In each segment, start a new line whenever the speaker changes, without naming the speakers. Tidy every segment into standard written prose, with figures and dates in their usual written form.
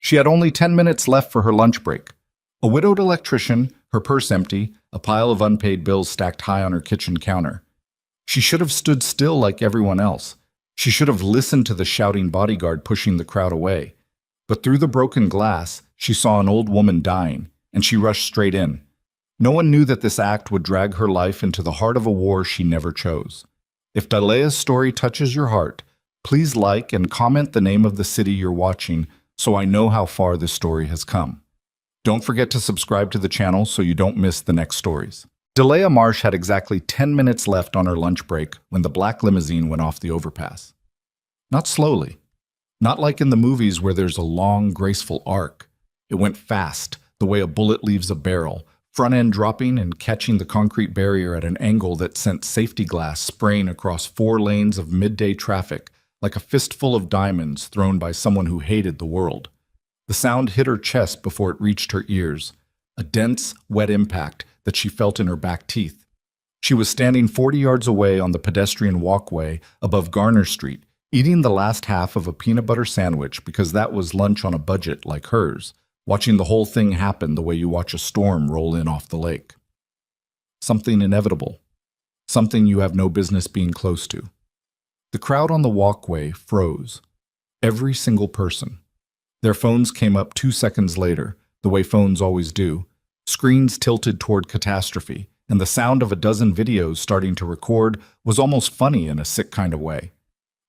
She had only 10 minutes left for her lunch break. A widowed electrician, her purse empty, a pile of unpaid bills stacked high on her kitchen counter. She should have stood still like everyone else. She should have listened to the shouting bodyguard pushing the crowd away. But through the broken glass, she saw an old woman dying, and she rushed straight in. No one knew that this act would drag her life into the heart of a war she never chose. If Dalea's story touches your heart, please like and comment the name of the city you're watching so I know how far this story has come. Don't forget to subscribe to the channel so you don't miss the next stories. Dalea Marsh had exactly 10 minutes left on her lunch break when the black limousine went off the overpass. Not slowly. Not like in the movies where there's a long, graceful arc. It went fast, the way a bullet leaves a barrel, front end dropping and catching the concrete barrier at an angle that sent safety glass spraying across 4 lanes of midday traffic like a fistful of diamonds thrown by someone who hated the world. The sound hit her chest before it reached her ears, a dense, wet impact that she felt in her back teeth. She was standing 40 yards away on the pedestrian walkway above Garner Street, eating the last half of a peanut butter sandwich because that was lunch on a budget like hers, watching the whole thing happen the way you watch a storm roll in off the lake. Something inevitable. Something you have no business being close to. The crowd on the walkway froze. Every single person. Their phones came up 2 seconds later, the way phones always do, screens tilted toward catastrophe, and the sound of a dozen videos starting to record was almost funny in a sick kind of way.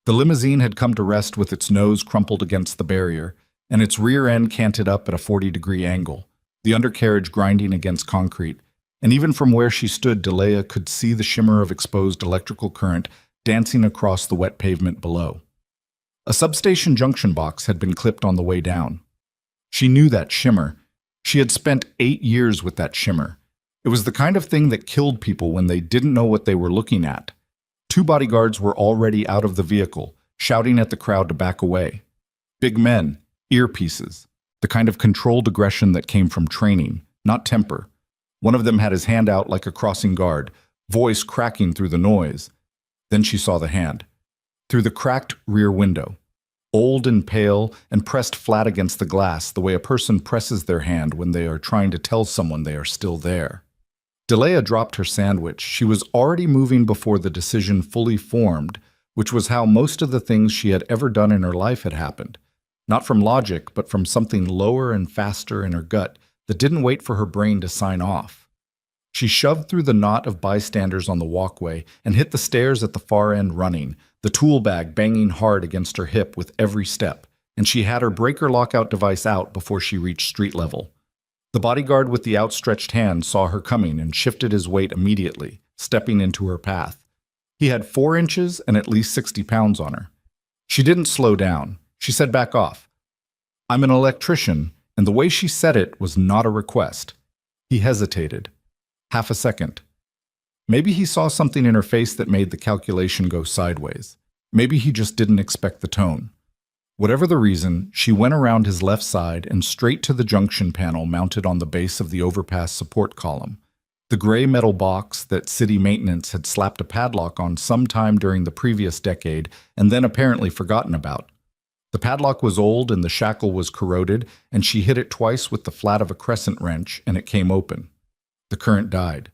The limousine had come to rest with its nose crumpled against the barrier, and its rear end canted up at a 40-degree angle, the undercarriage grinding against concrete, and even from where she stood, Dalea could see the shimmer of exposed electrical current dancing across the wet pavement below. A substation junction box had been clipped on the way down. She knew that shimmer. She had spent 8 years with that shimmer. It was the kind of thing that killed people when they didn't know what they were looking at. 2 bodyguards were already out of the vehicle, shouting at the crowd to back away. Big men, earpieces, the kind of controlled aggression that came from training, not temper. One of them had his hand out like a crossing guard, voice cracking through the noise. Then she saw the hand. Through the cracked rear window. Old and pale and pressed flat against the glass the way a person presses their hand when they are trying to tell someone they are still there. Dalea dropped her sandwich. She was already moving before the decision fully formed, which was how most of the things she had ever done in her life had happened. Not from logic, but from something lower and faster in her gut that didn't wait for her brain to sign off. She shoved through the knot of bystanders on the walkway and hit the stairs at the far end running, the tool bag banging hard against her hip with every step, and she had her breaker lockout device out before she reached street level. The bodyguard with the outstretched hand saw her coming and shifted his weight immediately, stepping into her path. He had 4 inches and at least 60 pounds on her. She didn't slow down. She said, "Back off." "I'm an electrician," and the way she said it was not a request. He hesitated. Half a second. Maybe he saw something in her face that made the calculation go sideways. Maybe he just didn't expect the tone. Whatever the reason, she went around his left side and straight to the junction panel mounted on the base of the overpass support column. The gray metal box that city maintenance had slapped a padlock on sometime during the previous decade and then apparently forgotten about. The padlock was old and the shackle was corroded, and she hit it twice with the flat of a crescent wrench and it came open. The current died.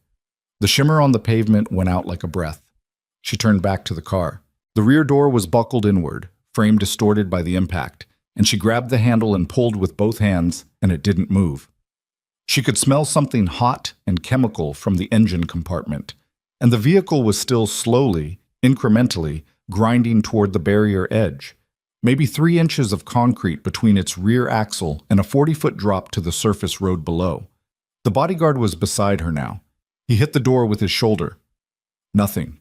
The shimmer on the pavement went out like a breath. She turned back to the car. The rear door was buckled inward, frame distorted by the impact, and she grabbed the handle and pulled with both hands, and it didn't move. She could smell something hot and chemical from the engine compartment, and the vehicle was still slowly, incrementally, grinding toward the barrier edge. Maybe 3 inches of concrete between its rear axle and a 40-foot drop to the surface road below. The bodyguard was beside her now. He hit the door with his shoulder. Nothing.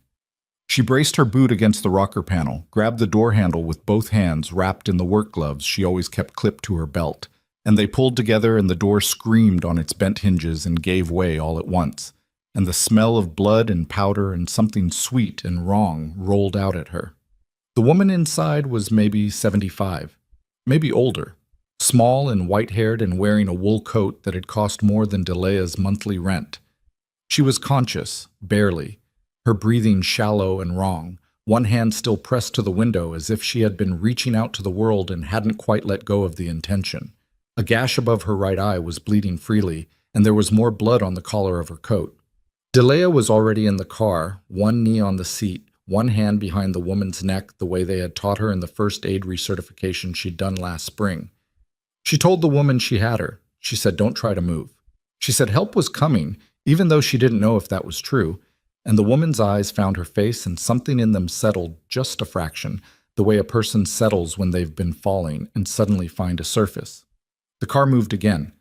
She braced her boot against the rocker panel, grabbed the door handle with both hands wrapped in the work gloves she always kept clipped to her belt, and they pulled together and the door screamed on its bent hinges and gave way all at once, and the smell of blood and powder and something sweet and wrong rolled out at her. The woman inside was maybe 75, maybe older. Small and white-haired and wearing a wool coat that had cost more than Dalea's monthly rent. She was conscious, barely, her breathing shallow and wrong, one hand still pressed to the window as if she had been reaching out to the world and hadn't quite let go of the intention. A gash above her right eye was bleeding freely, and there was more blood on the collar of her coat. Delea was already in the car, one knee on the seat, one hand behind the woman's neck the way they had taught her in the first aid recertification she'd done last spring. She told the woman she had her. She said, "Don't try to move." She said help was coming, even though she didn't know if that was true, and the woman's eyes found her face and something in them settled just a fraction, the way a person settles when they've been falling and suddenly find a surface. The car moved again,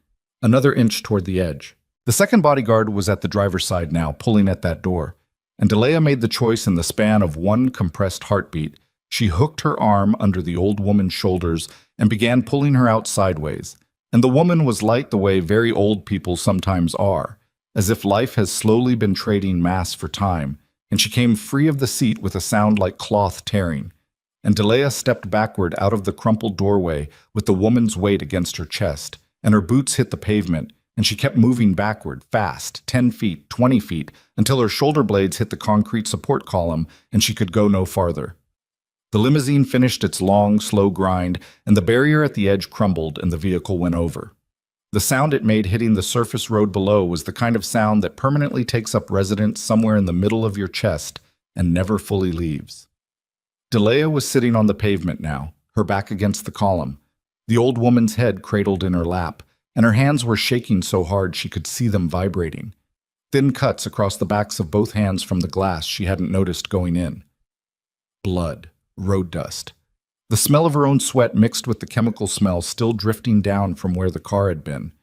another inch toward the edge. The second bodyguard was at the driver's side now, pulling at that door, and Delea made the choice in the span of one compressed heartbeat. She hooked her arm under the old woman's shoulders and began pulling her out sideways. And the woman was light the way very old people sometimes are, as if life has slowly been trading mass for time, and she came free of the seat with a sound like cloth tearing. And Delea stepped backward out of the crumpled doorway with the woman's weight against her chest, and her boots hit the pavement, and she kept moving backward, fast, 10 feet, 20 feet, until her shoulder blades hit the concrete support column and she could go no farther. The limousine finished its long, slow grind, and the barrier at the edge crumbled and the vehicle went over. The sound it made hitting the surface road below was the kind of sound that permanently takes up residence somewhere in the middle of your chest and never fully leaves. Delea was sitting on the pavement now, her back against the column, the old woman's head cradled in her lap, and her hands were shaking so hard she could see them vibrating. Thin cuts across the backs of both hands from the glass she hadn't noticed going in. Blood, road dust. The smell of her own sweat mixed with the chemical smell still drifting down from where the car had been.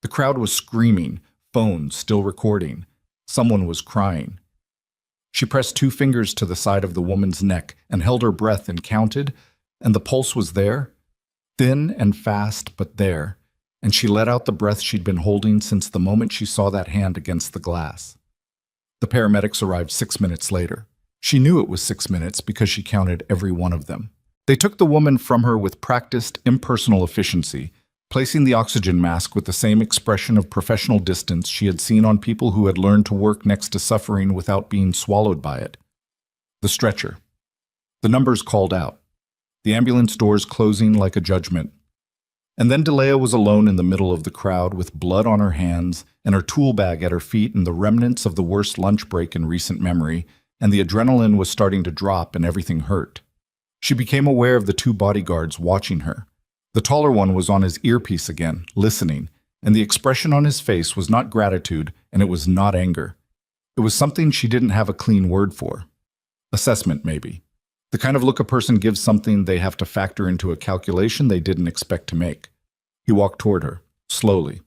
The crowd was screaming, phones still recording. Someone was crying. She pressed 2 fingers to the side of the woman's neck and held her breath and counted, and the pulse was there, thin and fast, but there, and she let out the breath she'd been holding since the moment she saw that hand against the glass. The paramedics arrived 6 minutes later. She knew it was 6 minutes because she counted every one of them. They took the woman from her with practiced, impersonal efficiency, placing the oxygen mask with the same expression of professional distance she had seen on people who had learned to work next to suffering without being swallowed by it. The stretcher. The numbers called out. The ambulance doors closing like a judgment. And then Delea was alone in the middle of the crowd with blood on her hands and her tool bag at her feet and the remnants of the worst lunch break in recent memory, and the adrenaline was starting to drop and everything hurt. She became aware of the 2 bodyguards watching her. The taller one was on his earpiece again, listening, and the expression on his face was not gratitude and it was not anger. It was something she didn't have a clean word for. Assessment, maybe. The kind of look a person gives something they have to factor into a calculation they didn't expect to make. He walked toward her, slowly.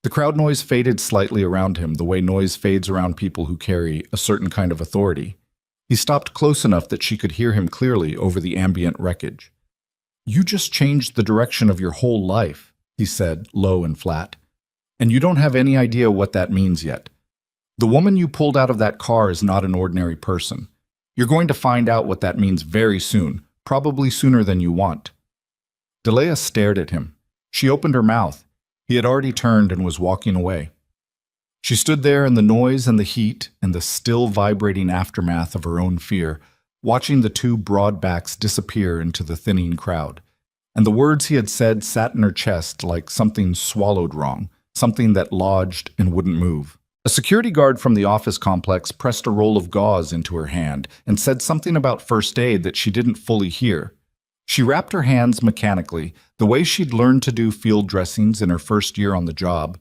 The crowd noise faded slightly around him, the way noise fades around people who carry a certain kind of authority. He stopped close enough that she could hear him clearly over the ambient wreckage. "You just changed the direction of your whole life," he said, low and flat. "And you don't have any idea what that means yet. The woman you pulled out of that car is not an ordinary person. You're going to find out what that means very soon, probably sooner than you want." Delea stared at him. She opened her mouth. He had already turned and was walking away. She stood there in the noise and the heat and the still vibrating aftermath of her own fear, watching the 2 broad backs disappear into the thinning crowd. And the words he had said sat in her chest like something swallowed wrong, something that lodged and wouldn't move. A security guard from the office complex pressed a roll of gauze into her hand and said something about first aid that she didn't fully hear. She wrapped her hands mechanically, the way she'd learned to do field dressings in her first year on the job,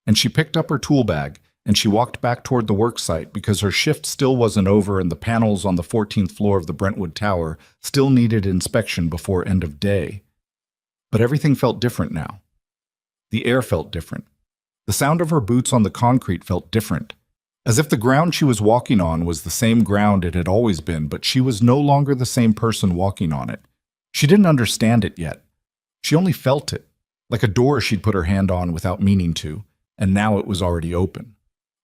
and she picked up her tool bag, and she walked back toward the worksite because her shift still wasn't over and the panels on the 14th floor of the Brentwood Tower still needed inspection before end of day. But everything felt different now. The air felt different. The sound of her boots on the concrete felt different, as if the ground she was walking on was the same ground it had always been, but she was no longer the same person walking on it. She didn't understand it yet. She only felt it, like a door she'd put her hand on without meaning to, and now it was already open.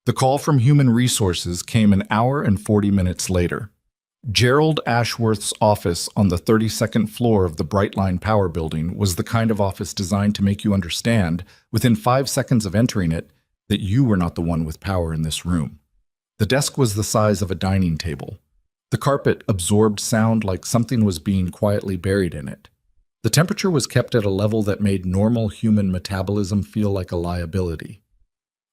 The call from Human Resources came an hour and 40 minutes later. Gerald Ashworth's office on the 32nd floor of the Brightline Power Building was the kind of office designed to make you understand, within 5 seconds of entering it, that you were not the one with power in this room. The desk was the size of a dining table. The carpet absorbed sound like something was being quietly buried in it. The temperature was kept at a level that made normal human metabolism feel like a liability.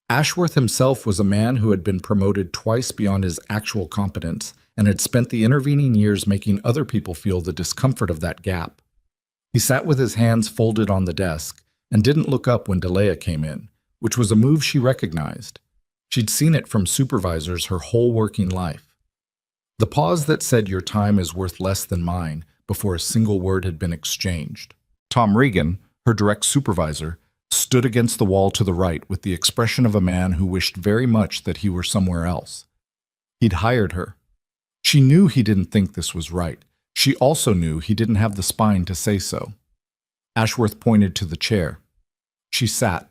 Ashworth himself was a man who had been promoted twice beyond his actual competence and had spent the intervening years making other people feel the discomfort of that gap. He sat with his hands folded on the desk and didn't look up when Delia came in, which was a move she recognized. She'd seen it from supervisors her whole working life. The pause that said your time is worth less than mine before a single word had been exchanged. Tom Regan, her direct supervisor, stood against the wall to the right with the expression of a man who wished very much that he were somewhere else. He'd hired her. She knew he didn't think this was right. She also knew he didn't have the spine to say so. Ashworth pointed to the chair. She sat.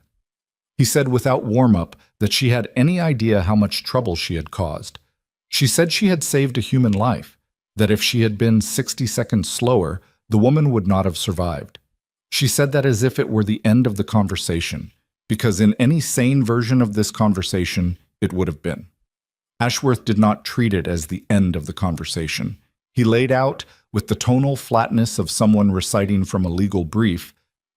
He said without warm-up that she had any idea how much trouble she had caused. She said she had saved a human life, that if she had been 60 seconds slower, the woman would not have survived. She said that as if it were the end of the conversation, because in any sane version of this conversation, it would have been. Ashworth did not treat it as the end of the conversation. He laid out, with the tonal flatness of someone reciting from a legal brief,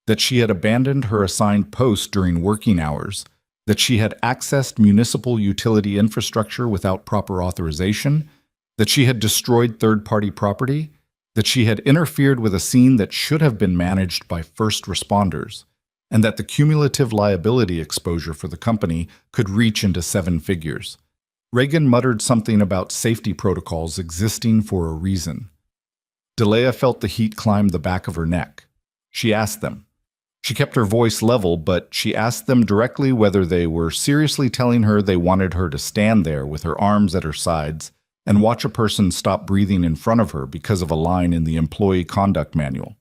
that she had abandoned her assigned post during working hours, that she had accessed municipal utility infrastructure without proper authorization, that she had destroyed third-party property, that she had interfered with a scene that should have been managed by first responders, and that the cumulative liability exposure for the company could reach into 7 figures. Regan muttered something about safety protocols existing for a reason. Delia felt the heat climb the back of her neck. She asked them. She kept her voice level, but she asked them directly whether they were seriously telling her they wanted her to stand there with her arms at her sides and watch a person stop breathing in front of her because of a line in the employee conduct manual.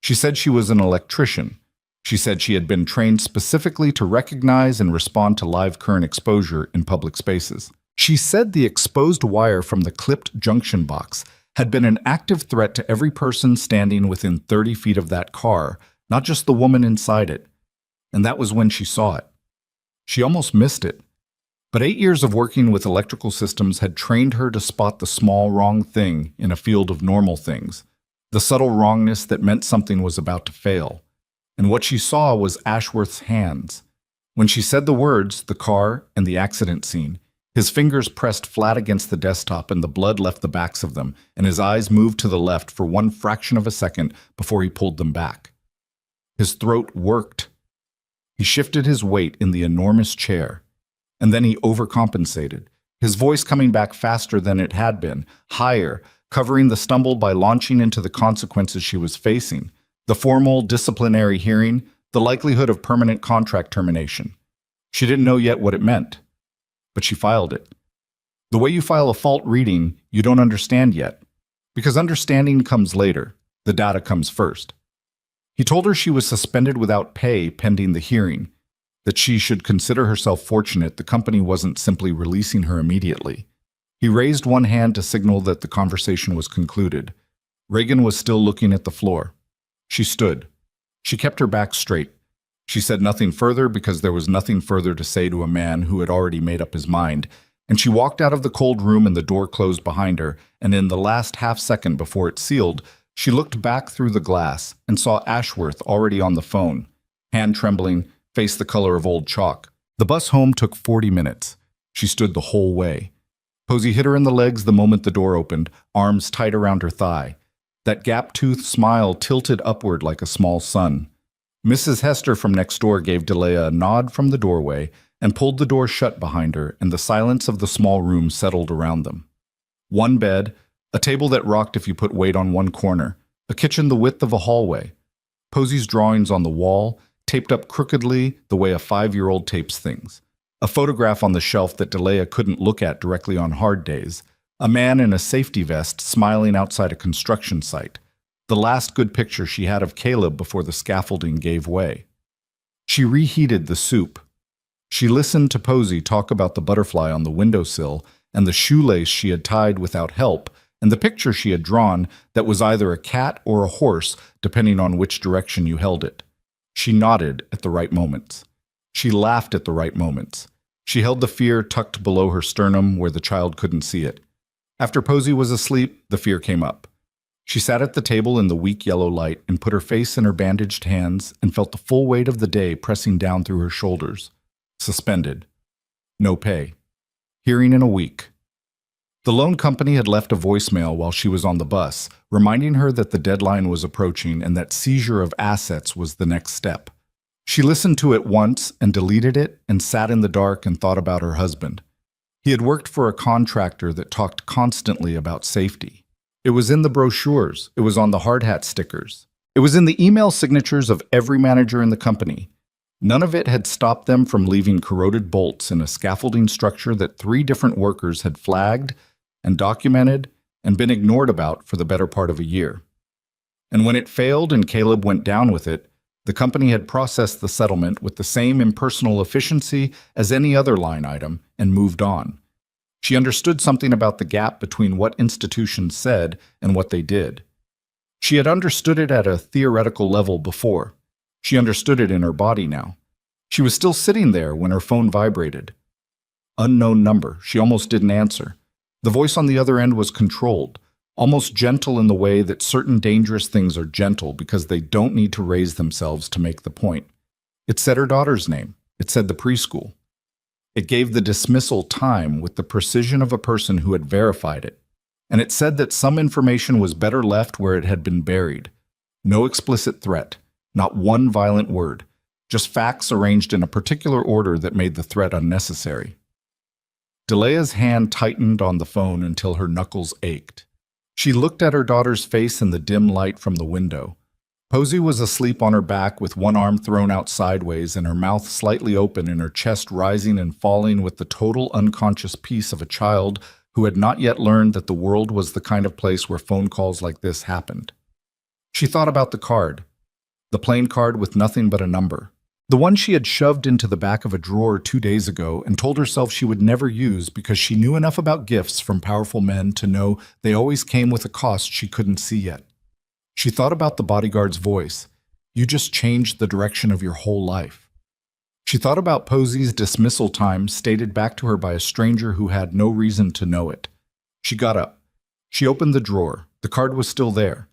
She said she was an electrician. She said she had been trained specifically to recognize and respond to live current exposure in public spaces. She said the exposed wire from the clipped junction box had been an active threat to every person standing within 30 feet of that car, not just the woman inside it. And that was when she saw it. She almost missed it. But 8 years of working with electrical systems had trained her to spot the small wrong thing in a field of normal things, the subtle wrongness that meant something was about to fail. And what she saw was Ashworth's hands. When she said the words, the car, and the accident scene, his fingers pressed flat against the desktop and the blood left the backs of them, and his eyes moved to the left for one fraction of a second before he pulled them back. His throat worked. He shifted his weight in the enormous chair, and then he overcompensated, his voice coming back faster than it had been, higher, covering the stumble by launching into the consequences she was facing, the formal disciplinary hearing, the likelihood of permanent contract termination. She didn't know yet what it meant, but she filed it. The way you file a fault reading, you don't understand yet, because understanding comes later, the data comes first. He told her she was suspended without pay pending the hearing, that she should consider herself fortunate the company wasn't simply releasing her immediately. He raised one hand to signal that the conversation was concluded. Regan was still looking at the floor. She stood. She kept her back straight. She said nothing further because there was nothing further to say to a man who had already made up his mind, and she walked out of the cold room and the door closed behind her, and in the last half second before it sealed, she looked back through the glass and saw Ashworth already on the phone, hand trembling, face the color of old chalk. The bus home took 40 minutes. She stood the whole way. Posey hit her in the legs the moment the door opened, arms tight around her thigh. That gap-toothed smile tilted upward like a small sun. Mrs. Hester from next door gave Delia a nod from the doorway and pulled the door shut behind her, and the silence of the small room settled around them. One bed, a table that rocked if you put weight on one corner, a kitchen the width of a hallway. Posey's drawings on the wall, taped up crookedly the way a 5-year-old tapes things. A photograph on the shelf that Delia couldn't look at directly on hard days. A man in a safety vest smiling outside a construction site. The last good picture she had of Caleb before the scaffolding gave way. She reheated the soup. She listened to Posey talk about the butterfly on the windowsill and the shoelace she had tied without help, and the picture she had drawn that was either a cat or a horse, depending on which direction you held it. She nodded at the right moments. She laughed at the right moments. She held the fear tucked below her sternum where the child couldn't see it. After Posey was asleep, the fear came up. She sat at the table in the weak yellow light and put her face in her bandaged hands and felt the full weight of the day pressing down through her shoulders. Suspended. No pay. Hearing in a week. The loan company had left a voicemail while she was on the bus, reminding her that the deadline was approaching and that seizure of assets was the next step. She listened to it once and deleted it and sat in the dark and thought about her husband. He had worked for a contractor that talked constantly about safety. It was in the brochures. It was on the hard hat stickers. It was in the email signatures of every manager in the company. None of it had stopped them from leaving corroded bolts in a scaffolding structure that 3 different workers had flagged and documented and been ignored about for the better part of a year. And when it failed and Caleb went down with it, the company had processed the settlement with the same impersonal efficiency as any other line item and moved on. She understood something about the gap between what institutions said and what they did. She had understood it at a theoretical level before. She understood it in her body now. She was still sitting there when her phone vibrated. Unknown number. She almost didn't answer. The voice on the other end was controlled, almost gentle in the way that certain dangerous things are gentle because they don't need to raise themselves to make the point. It said her daughter's name. It said the preschool. It gave the dismissal time with the precision of a person who had verified it. And it said that some information was better left where it had been buried. No explicit threat, not one violent word, just facts arranged in a particular order that made the threat unnecessary. Delea's hand tightened on the phone until her knuckles ached. She looked at her daughter's face in the dim light from the window. Posey was asleep on her back with one arm thrown out sideways and her mouth slightly open and her chest rising and falling with the total unconscious peace of a child who had not yet learned that the world was the kind of place where phone calls like this happened. She thought about the card, the plain card with nothing but a number. The one she had shoved into the back of a drawer 2 days ago and told herself she would never use because she knew enough about gifts from powerful men to know they always came with a cost she couldn't see yet. She thought about the bodyguard's voice. You just changed the direction of your whole life. She thought about Posey's dismissal time stated back to her by a stranger who had no reason to know it. She got up. She opened the drawer. The card was still there.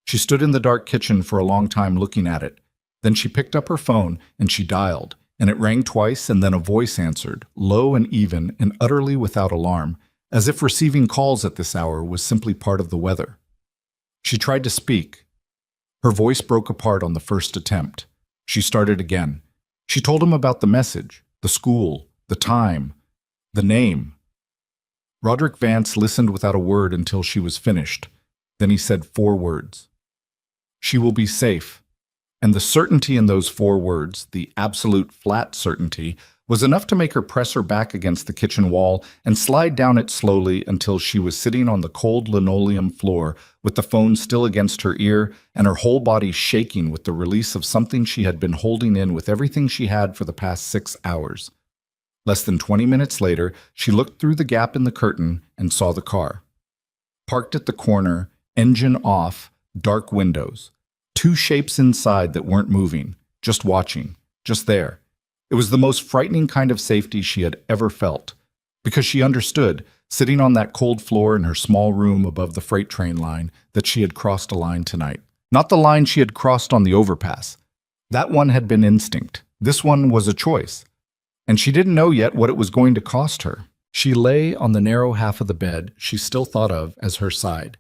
She stood in the dark kitchen for a long time looking at it. Then she picked up her phone and she dialed, and it rang twice and then a voice answered, low and even and utterly without alarm, as if receiving calls at this hour was simply part of the weather. She tried to speak. Her voice broke apart on the first attempt. She started again. She told him about the message, the school, the time, the name. Roderick Vance listened without a word until she was finished. Then he said 4 words. She will be safe. And the certainty in those 4 words, the absolute flat certainty, was enough to make her press her back against the kitchen wall and slide down it slowly until she was sitting on the cold linoleum floor with the phone still against her ear and her whole body shaking with the release of something she had been holding in with everything she had for the past 6 hours. Less than 20 minutes later, she looked through the gap in the curtain and saw the car. Parked at the corner, engine off, dark windows. 2 shapes inside that weren't moving, just watching, just there. It was the most frightening kind of safety she had ever felt, because she understood, sitting on that cold floor in her small room above the freight train line, that she had crossed a line tonight. Not the line she had crossed on the overpass. That one had been instinct. This one was a choice. And she didn't know yet what it was going to cost her. She lay on the narrow half of the bed she still thought of as her side.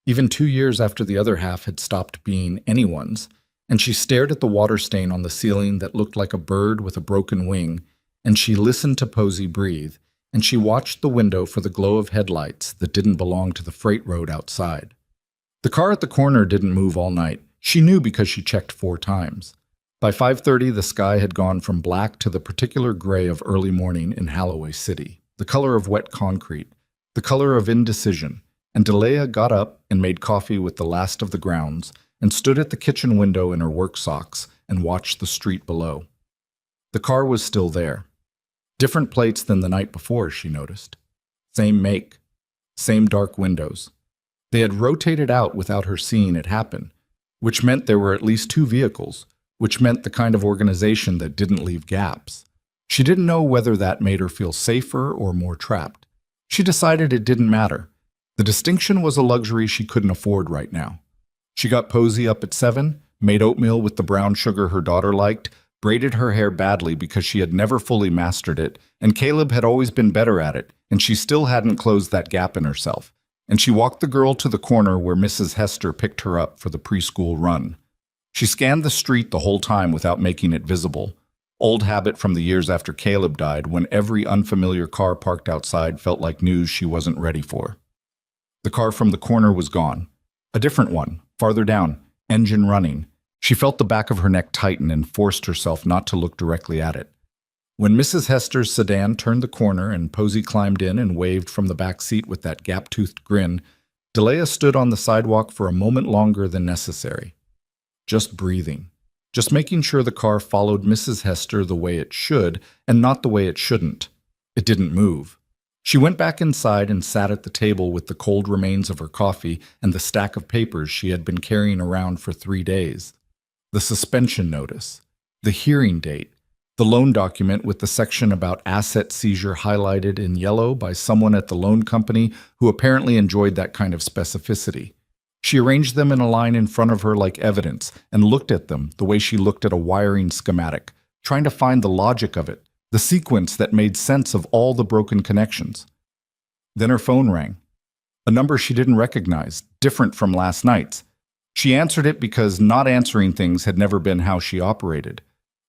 Even 2 years after the other half had stopped being anyone's, and she stared at the water stain on the ceiling that looked like a bird with a broken wing, and she listened to Posey breathe, and she watched the window for the glow of headlights that didn't belong to the freight road outside. The car at the corner didn't move all night. She knew because she checked 4 times. By 5:30, the sky had gone from black to the particular gray of early morning in Holloway City, the color of wet concrete, the color of indecision. And Delea got up and made coffee with the last of the grounds and stood at the kitchen window in her work socks and watched the street below. The car was still there. Different plates than the night before, she noticed. Same make. Same dark windows. They had rotated out without her seeing it happen, which meant there were at least 2 vehicles, which meant the kind of organization that didn't leave gaps. She didn't know whether that made her feel safer or more trapped. She decided it didn't matter. The distinction was a luxury she couldn't afford right now. She got Posey up at 7, made oatmeal with the brown sugar her daughter liked, braided her hair badly because she had never fully mastered it, and Caleb had always been better at it, and she still hadn't closed that gap in herself. And she walked the girl to the corner where Mrs. Hester picked her up for the preschool run. She scanned the street the whole time without making it visible. Old habit from the years after Caleb died, when every unfamiliar car parked outside felt like news she wasn't ready for. The car from the corner was gone. A different one, farther down, engine running. She felt the back of her neck tighten and forced herself not to look directly at it. When Mrs. Hester's sedan turned the corner and Posey climbed in and waved from the back seat with that gap-toothed grin, Delia stood on the sidewalk for a moment longer than necessary. Just breathing. Just making sure the car followed Mrs. Hester the way it should and not the way it shouldn't. It didn't move. She went back inside and sat at the table with the cold remains of her coffee and the stack of papers she had been carrying around for 3 days. The suspension notice, the hearing date, the loan document with the section about asset seizure highlighted in yellow by someone at the loan company who apparently enjoyed that kind of specificity. She arranged them in a line in front of her like evidence and looked at them the way she looked at a wiring schematic, trying to find the logic of it, the sequence that made sense of all the broken connections. Then her phone rang. A number she didn't recognize, different from last night's. She answered it because not answering things had never been how she operated.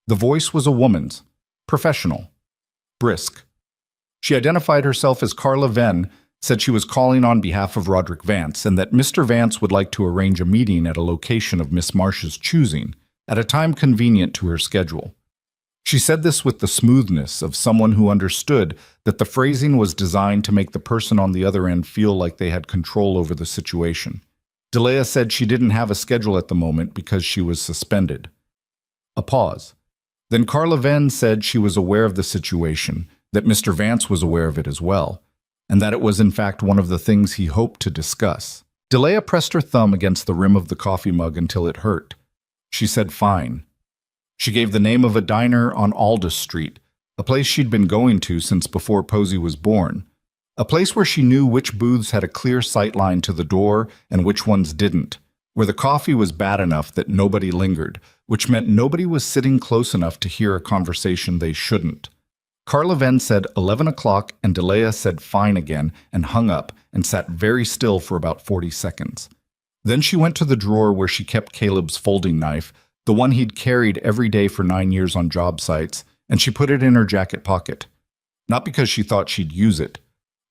The voice was a woman's, professional, brisk. She identified herself as Carla Venn, said she was calling on behalf of Roderick Vance and that Mr. Vance would like to arrange a meeting at a location of Miss Marsh's choosing, at a time convenient to her schedule. She said this with the smoothness of someone who understood that the phrasing was designed to make the person on the other end feel like they had control over the situation. Delia said she didn't have a schedule at the moment because she was suspended. A pause. Then Carla Venn said she was aware of the situation, that Mr. Vance was aware of it as well, and that it was in fact one of the things he hoped to discuss. Delia pressed her thumb against the rim of the coffee mug until it hurt. She said fine. She gave the name of a diner on Aldous Street, a place she'd been going to since before Posey was born. A place where she knew which booths had a clear sight line to the door and which ones didn't, where the coffee was bad enough that nobody lingered, which meant nobody was sitting close enough to hear a conversation they shouldn't. Carla Venn said 11 o'clock and Delia said fine again and hung up and sat very still for about 40 seconds. Then she went to the drawer where she kept Caleb's folding knife, the one he'd carried every day for 9 years on job sites, and she put it in her jacket pocket. Not because she thought she'd use it,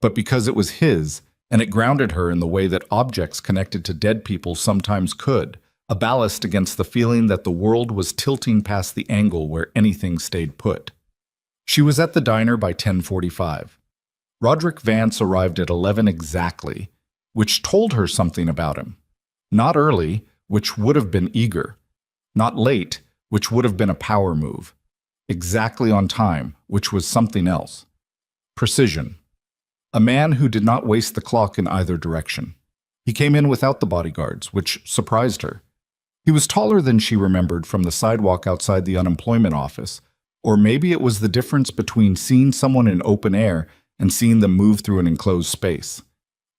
but because it was his, and it grounded her in the way that objects connected to dead people sometimes could, a ballast against the feeling that the world was tilting past the angle where anything stayed put. She was at the diner by 10:45. Roderick Vance arrived at 11 exactly, which told her something about him. Not early, which would have been eager. Not late, which would have been a power move. Exactly on time, which was something else. Precision. A man who did not waste the clock in either direction. He came in without the bodyguards, which surprised her. He was taller than she remembered from the sidewalk outside the unemployment office, or maybe it was the difference between seeing someone in open air and seeing them move through an enclosed space.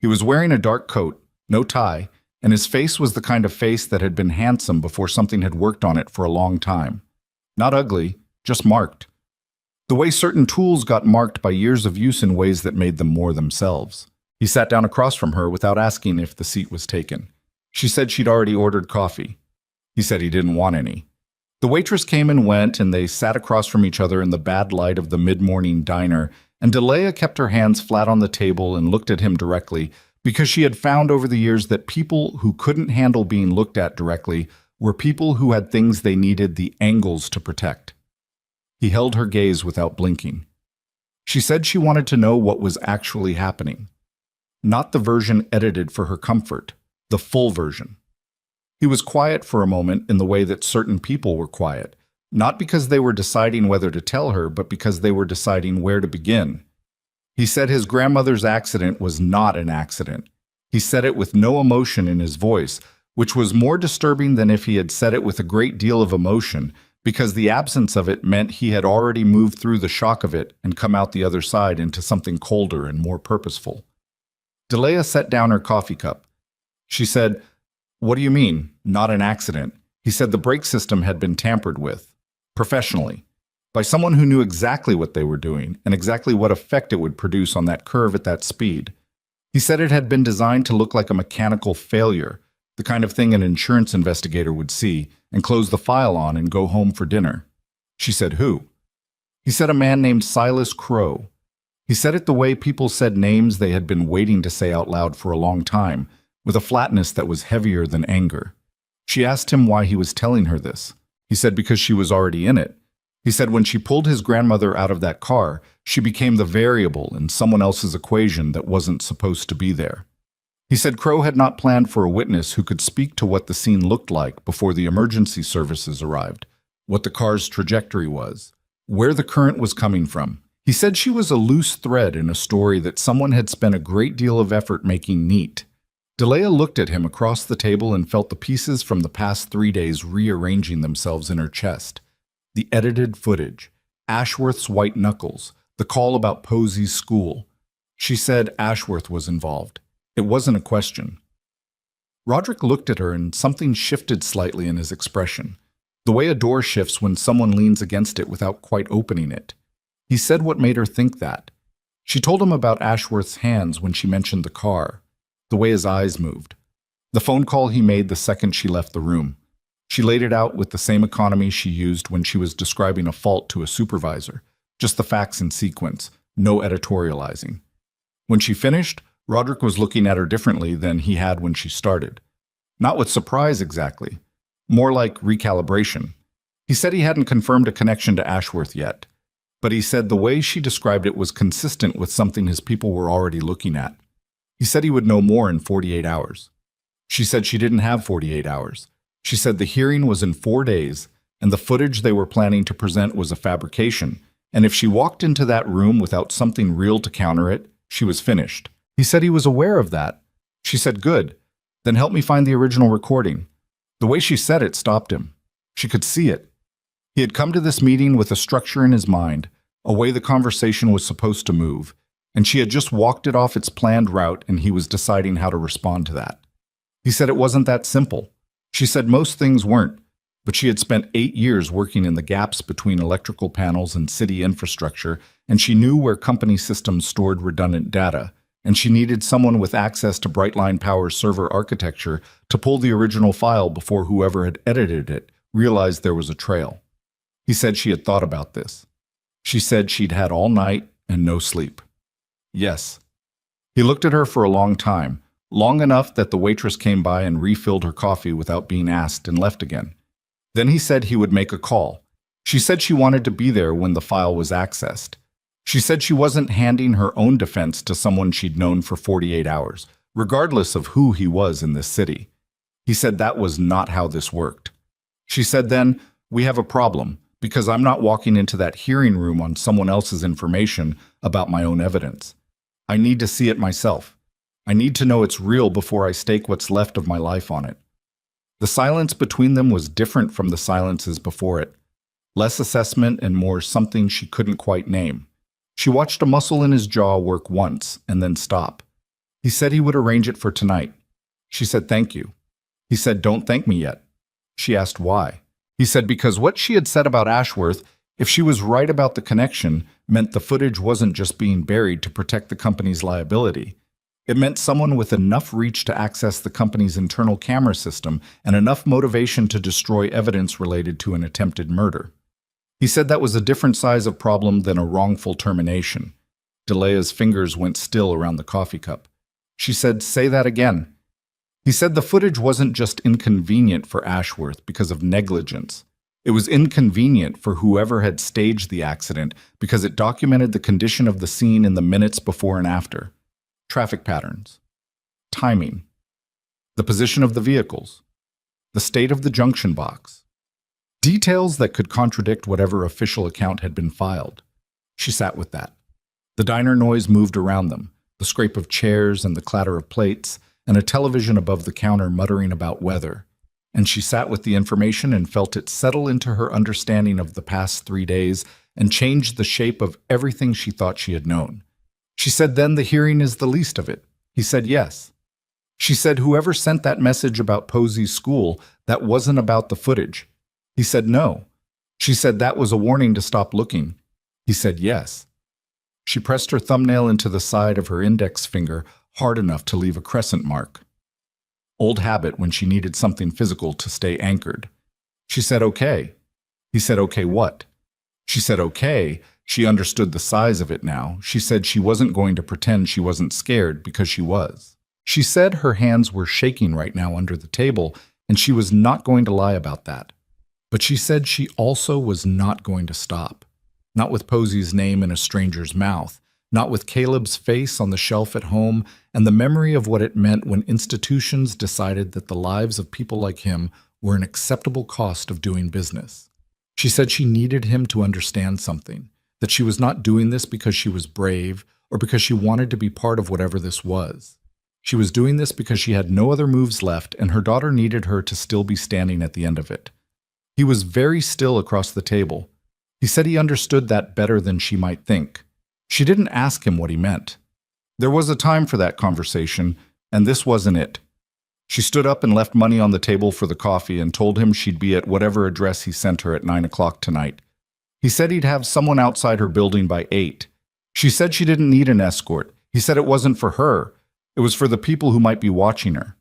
He was wearing a dark coat, no tie, and his face was the kind of face that had been handsome before something had worked on it for a long time. Not ugly, just marked. The way certain tools got marked by years of use in ways that made them more themselves. He sat down across from her without asking if the seat was taken. She said she'd already ordered coffee. He said he didn't want any. The waitress came and went, and they sat across from each other in the bad light of the mid-morning diner, and Delia kept her hands flat on the table and looked at him directly, because she had found over the years that people who couldn't handle being looked at directly were people who had things they needed the angles to protect. He held her gaze without blinking. She said she wanted to know what was actually happening. Not the version edited for her comfort, the full version. He was quiet for a moment in the way that certain people were quiet, not because they were deciding whether to tell her, but because they were deciding where to begin. He said his grandmother's accident was not an accident. He said it with no emotion in his voice, which was more disturbing than if he had said it with a great deal of emotion, because the absence of it meant he had already moved through the shock of it and come out the other side into something colder and more purposeful. Delia set down her coffee cup. She said, "What do you mean, not an accident?" He said the brake system had been tampered with, professionally, by someone who knew exactly what they were doing and exactly what effect it would produce on that curve at that speed. He said it had been designed to look like a mechanical failure, the kind of thing an insurance investigator would see and close the file on and go home for dinner. She said, "Who?" He said a man named Silas Crow. He said it the way people said names they had been waiting to say out loud for a long time, with a flatness that was heavier than anger. She asked him why he was telling her this. He said because she was already in it. He said when she pulled his grandmother out of that car, she became the variable in someone else's equation that wasn't supposed to be there. He said Crow had not planned for a witness who could speak to what the scene looked like before the emergency services arrived, what the car's trajectory was, where the current was coming from. He said she was a loose thread in a story that someone had spent a great deal of effort making neat. Delia looked at him across the table and felt the pieces from the past 3 days rearranging themselves in her chest. The edited footage, Ashworth's white knuckles, the call about Posey's school. She said Ashworth was involved. It wasn't a question. Roderick looked at her and something shifted slightly in his expression, the way a door shifts when someone leans against it without quite opening it. He said what made her think that. She told him about Ashworth's hands when she mentioned the car, the way his eyes moved, the phone call he made the second she left the room. She laid it out with the same economy she used when she was describing a fault to a supervisor, just the facts in sequence, no editorializing. When she finished, Roderick was looking at her differently than he had when she started. Not with surprise exactly, more like recalibration. He said he hadn't confirmed a connection to Ashworth yet, but he said the way she described it was consistent with something his people were already looking at. He said he would know more in 48 hours. She said she didn't have 48 hours. She said the hearing was in 4 days, and the footage they were planning to present was a fabrication, and if she walked into that room without something real to counter it, she was finished. He said he was aware of that. She said, "Good. Then help me find the original recording." The way she said it stopped him. She could see it. He had come to this meeting with a structure in his mind, a way the conversation was supposed to move, and she had just walked it off its planned route and he was deciding how to respond to that. He said it wasn't that simple. She said most things weren't, but she had spent 8 years working in the gaps between electrical panels and city infrastructure, and she knew where company systems stored redundant data, and she needed someone with access to Brightline Power's server architecture to pull the original file before whoever had edited it realized there was a trail. He said she had thought about this. She said she'd had all night and no sleep. Yes. He looked at her for a long time, long enough that the waitress came by and refilled her coffee without being asked and left again. Then he said he would make a call. She said she wanted to be there when the file was accessed. She said she wasn't handing her own defense to someone she'd known for 48 hours, regardless of who he was in this city. He said that was not how this worked. She said then, "We have a problem, because I'm not walking into that hearing room on someone else's information about my own evidence. I need to see it myself. I need to know it's real before I stake what's left of my life on it." The silence between them was different from the silences before it. Less assessment and more something she couldn't quite name. She watched a muscle in his jaw work once and then stop. He said he would arrange it for tonight. She said thank you. He said don't thank me yet. She asked why. He said because what she had said about Ashworth, if she was right about the connection, meant the footage wasn't just being buried to protect the company's liability. It meant someone with enough reach to access the company's internal camera system and enough motivation to destroy evidence related to an attempted murder. He said that was a different size of problem than a wrongful termination. Delia's fingers went still around the coffee cup. She said, "Say that again." He said the footage wasn't just inconvenient for Ashworth because of negligence. It was inconvenient for whoever had staged the accident because it documented the condition of the scene in the minutes before and after. Traffic patterns, timing, the position of the vehicles, the state of the junction box. Details that could contradict whatever official account had been filed. She sat with that. The diner noise moved around them, the scrape of chairs and the clatter of plates, and a television above the counter muttering about weather. And she sat with the information and felt it settle into her understanding of the past 3 days and change the shape of everything she thought she had known. She said then the hearing is the least of it. He said yes. She said whoever sent that message about Posey's school, that wasn't about the footage. He said no. She said that was a warning to stop looking. He said yes. She pressed her thumbnail into the side of her index finger hard enough to leave a crescent mark. Old habit when she needed something physical to stay anchored. She said okay. He said okay what? She said okay. She understood the size of it now. She said she wasn't going to pretend she wasn't scared because she was. She said her hands were shaking right now under the table, and she was not going to lie about that. But she said she also was not going to stop. Not with Posey's name in a stranger's mouth, not with Caleb's face on the shelf at home, and the memory of what it meant when institutions decided that the lives of people like him were an acceptable cost of doing business. She said she needed him to understand something, that she was not doing this because she was brave or because she wanted to be part of whatever this was. She was doing this because she had no other moves left, and her daughter needed her to still be standing at the end of it. He was very still across the table. He said he understood that better than she might think. She didn't ask him what he meant. There was a time for that conversation, and this wasn't it. She stood up and left money on the table for the coffee and told him she'd be at whatever address he sent her at 9 o'clock tonight. He said he'd have someone outside her building by 8. She said she didn't need an escort. He said it wasn't for her. It was for the people who might be watching her.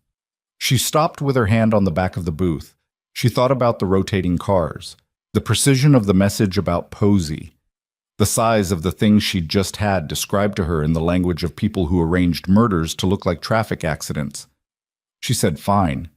She stopped with her hand on the back of the booth. She thought about the rotating cars, the precision of the message about Posey, the size of the things she'd just had described to her in the language of people who arranged murders to look like traffic accidents. She said fine.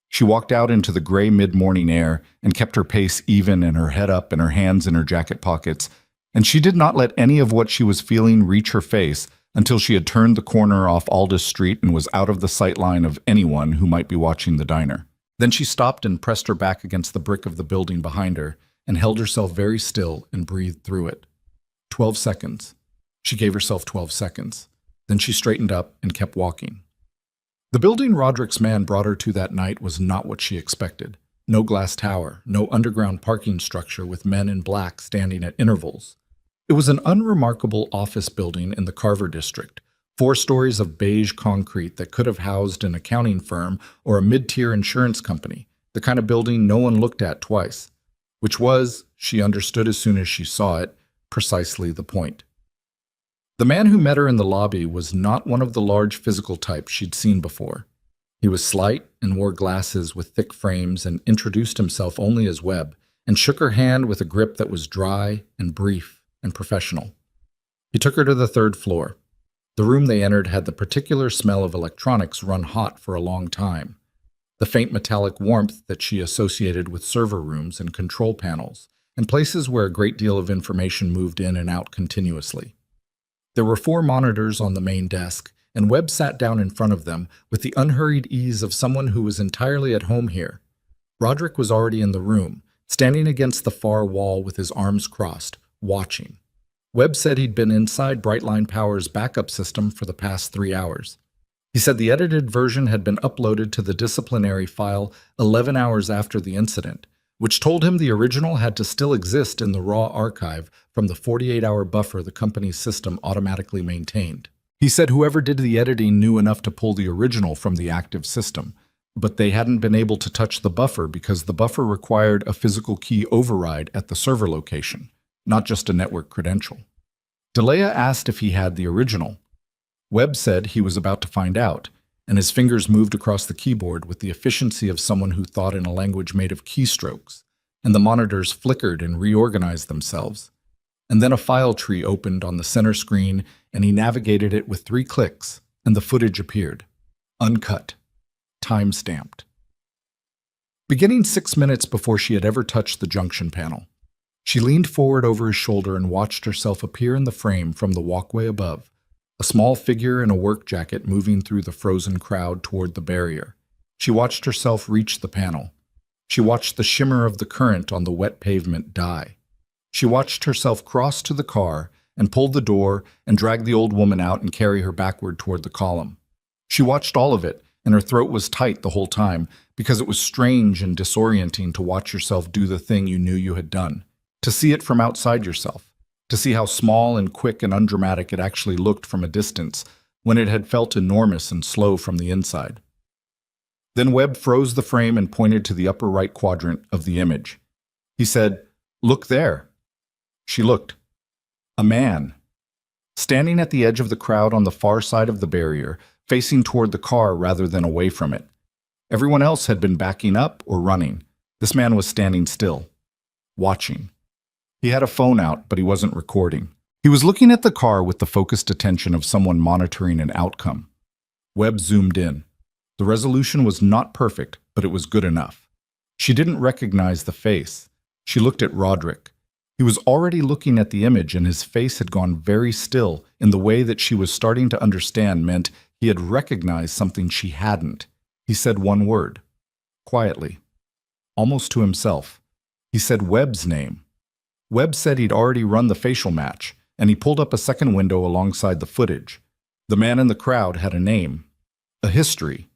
She walked out into the gray mid-morning air and kept her pace even and her head up and her hands in her jacket pockets, and she did not let any of what she was feeling reach her face until she had turned the corner off Aldous Street and was out of the sight line of anyone who might be watching the diner. Then she stopped and pressed her back against the brick of the building behind her and held herself very still and breathed through it. 12 seconds. She gave herself 12 seconds. Then she straightened up and kept walking. The building Roderick's man brought her to that night was not what she expected. No glass tower, no underground parking structure with men in black standing at intervals. It was an unremarkable office building in the Carver district, 4 stories of beige concrete that could have housed an accounting firm or a mid-tier insurance company, the kind of building no one looked at twice, which was, she understood as soon as she saw it, precisely the point. The man who met her in the lobby was not one of the large physical types she'd seen before. He was slight and wore glasses with thick frames and introduced himself only as Webb and shook her hand with a grip that was dry and brief and professional. He took her to the 3rd floor. The room they entered had the particular smell of electronics run hot for a long time, the faint metallic warmth that she associated with server rooms and control panels, and places where a great deal of information moved in and out continuously. There were 4 monitors on the main desk, and Webb sat down in front of them with the unhurried ease of someone who was entirely at home here. Roderick was already in the room, standing against the far wall with his arms crossed, watching. Webb said he'd been inside Brightline Power's backup system for the past 3 hours. He said the edited version had been uploaded to the disciplinary file 11 hours after the incident, which told him the original had to still exist in the raw archive from the 48-hour buffer the company's system automatically maintained. He said whoever did the editing knew enough to pull the original from the active system, but they hadn't been able to touch the buffer because the buffer required a physical key override at the server location, not just a network credential. Delia asked if he had the original. Webb said he was about to find out, and his fingers moved across the keyboard with the efficiency of someone who thought in a language made of keystrokes, and the monitors flickered and reorganized themselves. And then a file tree opened on the center screen, and he navigated it with 3 clicks, and the footage appeared. Uncut. Time-stamped. Beginning 6 minutes before she had ever touched the junction panel, she leaned forward over his shoulder and watched herself appear in the frame from the walkway above, a small figure in a work jacket moving through the frozen crowd toward the barrier. She watched herself reach the panel. She watched the shimmer of the current on the wet pavement die. She watched herself cross to the car and pull the door and drag the old woman out and carry her backward toward the column. She watched all of it, and her throat was tight the whole time because it was strange and disorienting to watch yourself do the thing you knew you had done, to see it from outside yourself, to see how small and quick and undramatic it actually looked from a distance, when it had felt enormous and slow from the inside. Then Webb froze the frame and pointed to the upper right quadrant of the image. He said, "Look there." She looked. A man, standing at the edge of the crowd on the far side of the barrier, facing toward the car rather than away from it. Everyone else had been backing up or running. This man was standing still, watching. He had a phone out, but he wasn't recording. He was looking at the car with the focused attention of someone monitoring an outcome. Webb zoomed in. The resolution was not perfect, but it was good enough. She didn't recognize the face. She looked at Roderick. He was already looking at the image, and his face had gone very still in the way that she was starting to understand meant he had recognized something she hadn't. He said one word, quietly, almost to himself. He said Webb's name. Webb said he'd already run the facial match, and he pulled up a second window alongside the footage. The man in the crowd had a name, a history,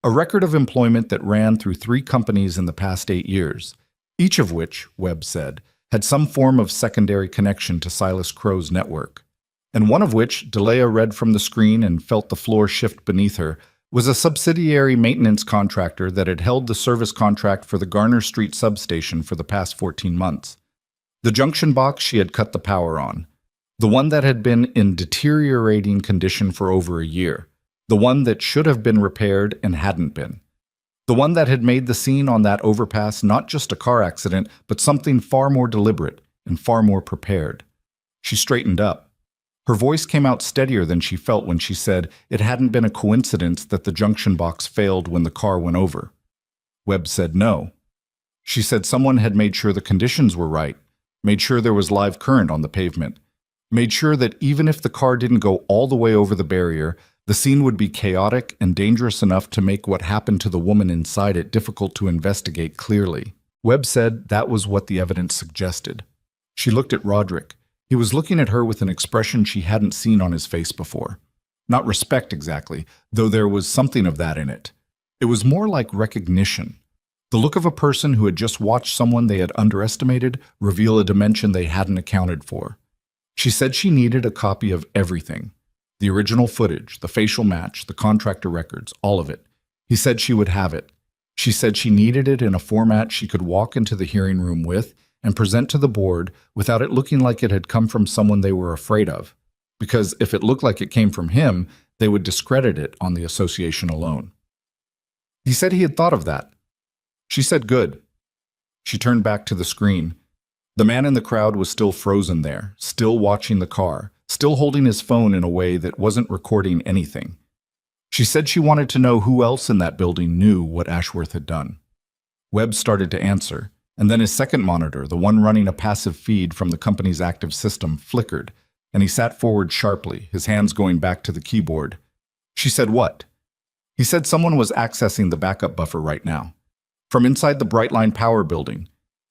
a record of employment that ran through 3 companies in the past 8 years, each of which, Webb said, had some form of secondary connection to Silas Crow's network, and one of which, Delia read from the screen and felt the floor shift beneath her, was a subsidiary maintenance contractor that had held the service contract for the Garner Street substation for the past 14 months. The junction box she had cut the power on, the one that had been in deteriorating condition for over a year, the one that should have been repaired and hadn't been. The one that had made the scene on that overpass not just a car accident, but something far more deliberate and far more prepared. She straightened up. Her voice came out steadier than she felt when she said it hadn't been a coincidence that the junction box failed when the car went over. Webb said no. She said someone had made sure the conditions were right, made sure there was live current on the pavement, made sure that even if the car didn't go all the way over the barrier, the scene would be chaotic and dangerous enough to make what happened to the woman inside it difficult to investigate clearly. Webb said that was what the evidence suggested. She looked at Roderick. He was looking at her with an expression she hadn't seen on his face before. Not respect exactly, though there was something of that in it. It was more like recognition. The look of a person who had just watched someone they had underestimated reveal a dimension they hadn't accounted for. She said she needed a copy of everything. The original footage, the facial match, the contractor records, all of it. He said she would have it. She said she needed it in a format she could walk into the hearing room with and present to the board without it looking like it had come from someone they were afraid of. Because if it looked like it came from him, they would discredit it on the association alone. He said he had thought of that. She said good. She turned back to the screen. The man in the crowd was still frozen there, still watching the car, still holding his phone in a way that wasn't recording anything. She said she wanted to know who else in that building knew what Ashworth had done. Webb started to answer, and then his second monitor, the one running a passive feed from the company's active system, flickered, and he sat forward sharply, his hands going back to the keyboard. She said what? He said someone was accessing the backup buffer right now, from inside the Brightline Power building.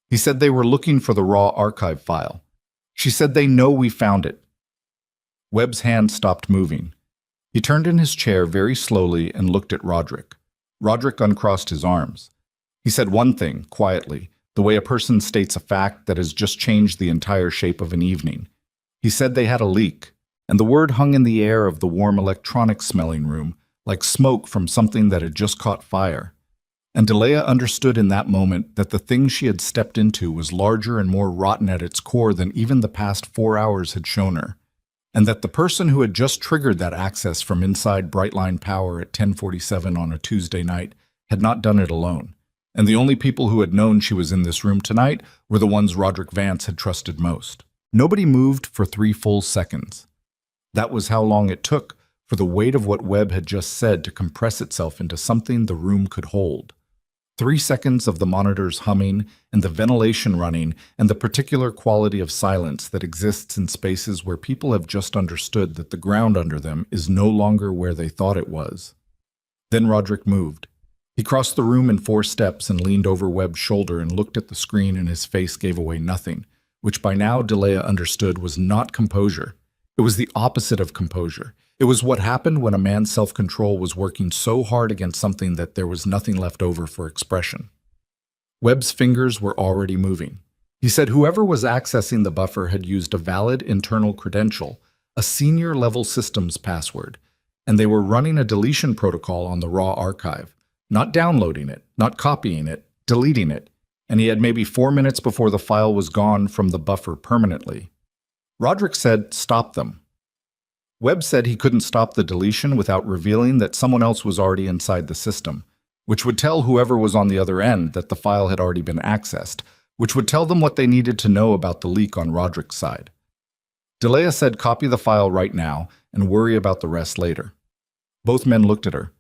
He said they were looking for the raw archive file. She said they know we found it. Webb's hand stopped moving. He turned in his chair very slowly and looked at Roderick. Roderick uncrossed his arms. He said one thing, quietly, the way a person states a fact that has just changed the entire shape of an evening. He said they had a leak, and the word hung in the air of the warm electronics smelling room, like smoke from something that had just caught fire. And Delia understood in that moment that the thing she had stepped into was larger and more rotten at its core than even the past 4 hours had shown her, and that the person who had just triggered that access from inside Brightline Power at 10:47 on a Tuesday night had not done it alone, and the only people who had known she was in this room tonight were the ones Roderick Vance had trusted most. Nobody moved for 3 full seconds. That was how long it took for the weight of what Webb had just said to compress itself into something the room could hold. 3 seconds of the monitors humming and the ventilation running and the particular quality of silence that exists in spaces where people have just understood that the ground under them is no longer where they thought it was. Then Roderick moved. He crossed the room in 4 steps and leaned over Webb's shoulder and looked at the screen, and his face gave away nothing, which by now Delia understood was not composure. It was the opposite of composure. It was what happened when a man's self-control was working so hard against something that there was nothing left over for expression. Webb's fingers were already moving. He said whoever was accessing the buffer had used a valid internal credential, a senior-level systems password, and they were running a deletion protocol on the raw archive, not downloading it, not copying it, deleting it, and he had maybe 4 minutes before the file was gone from the buffer permanently. Roderick said, "Stop them." Webb said he couldn't stop the deletion without revealing that someone else was already inside the system, which would tell whoever was on the other end that the file had already been accessed, which would tell them what they needed to know about the leak on Roderick's side. Delia said, "Copy the file right now and worry about the rest later." Both men looked at her.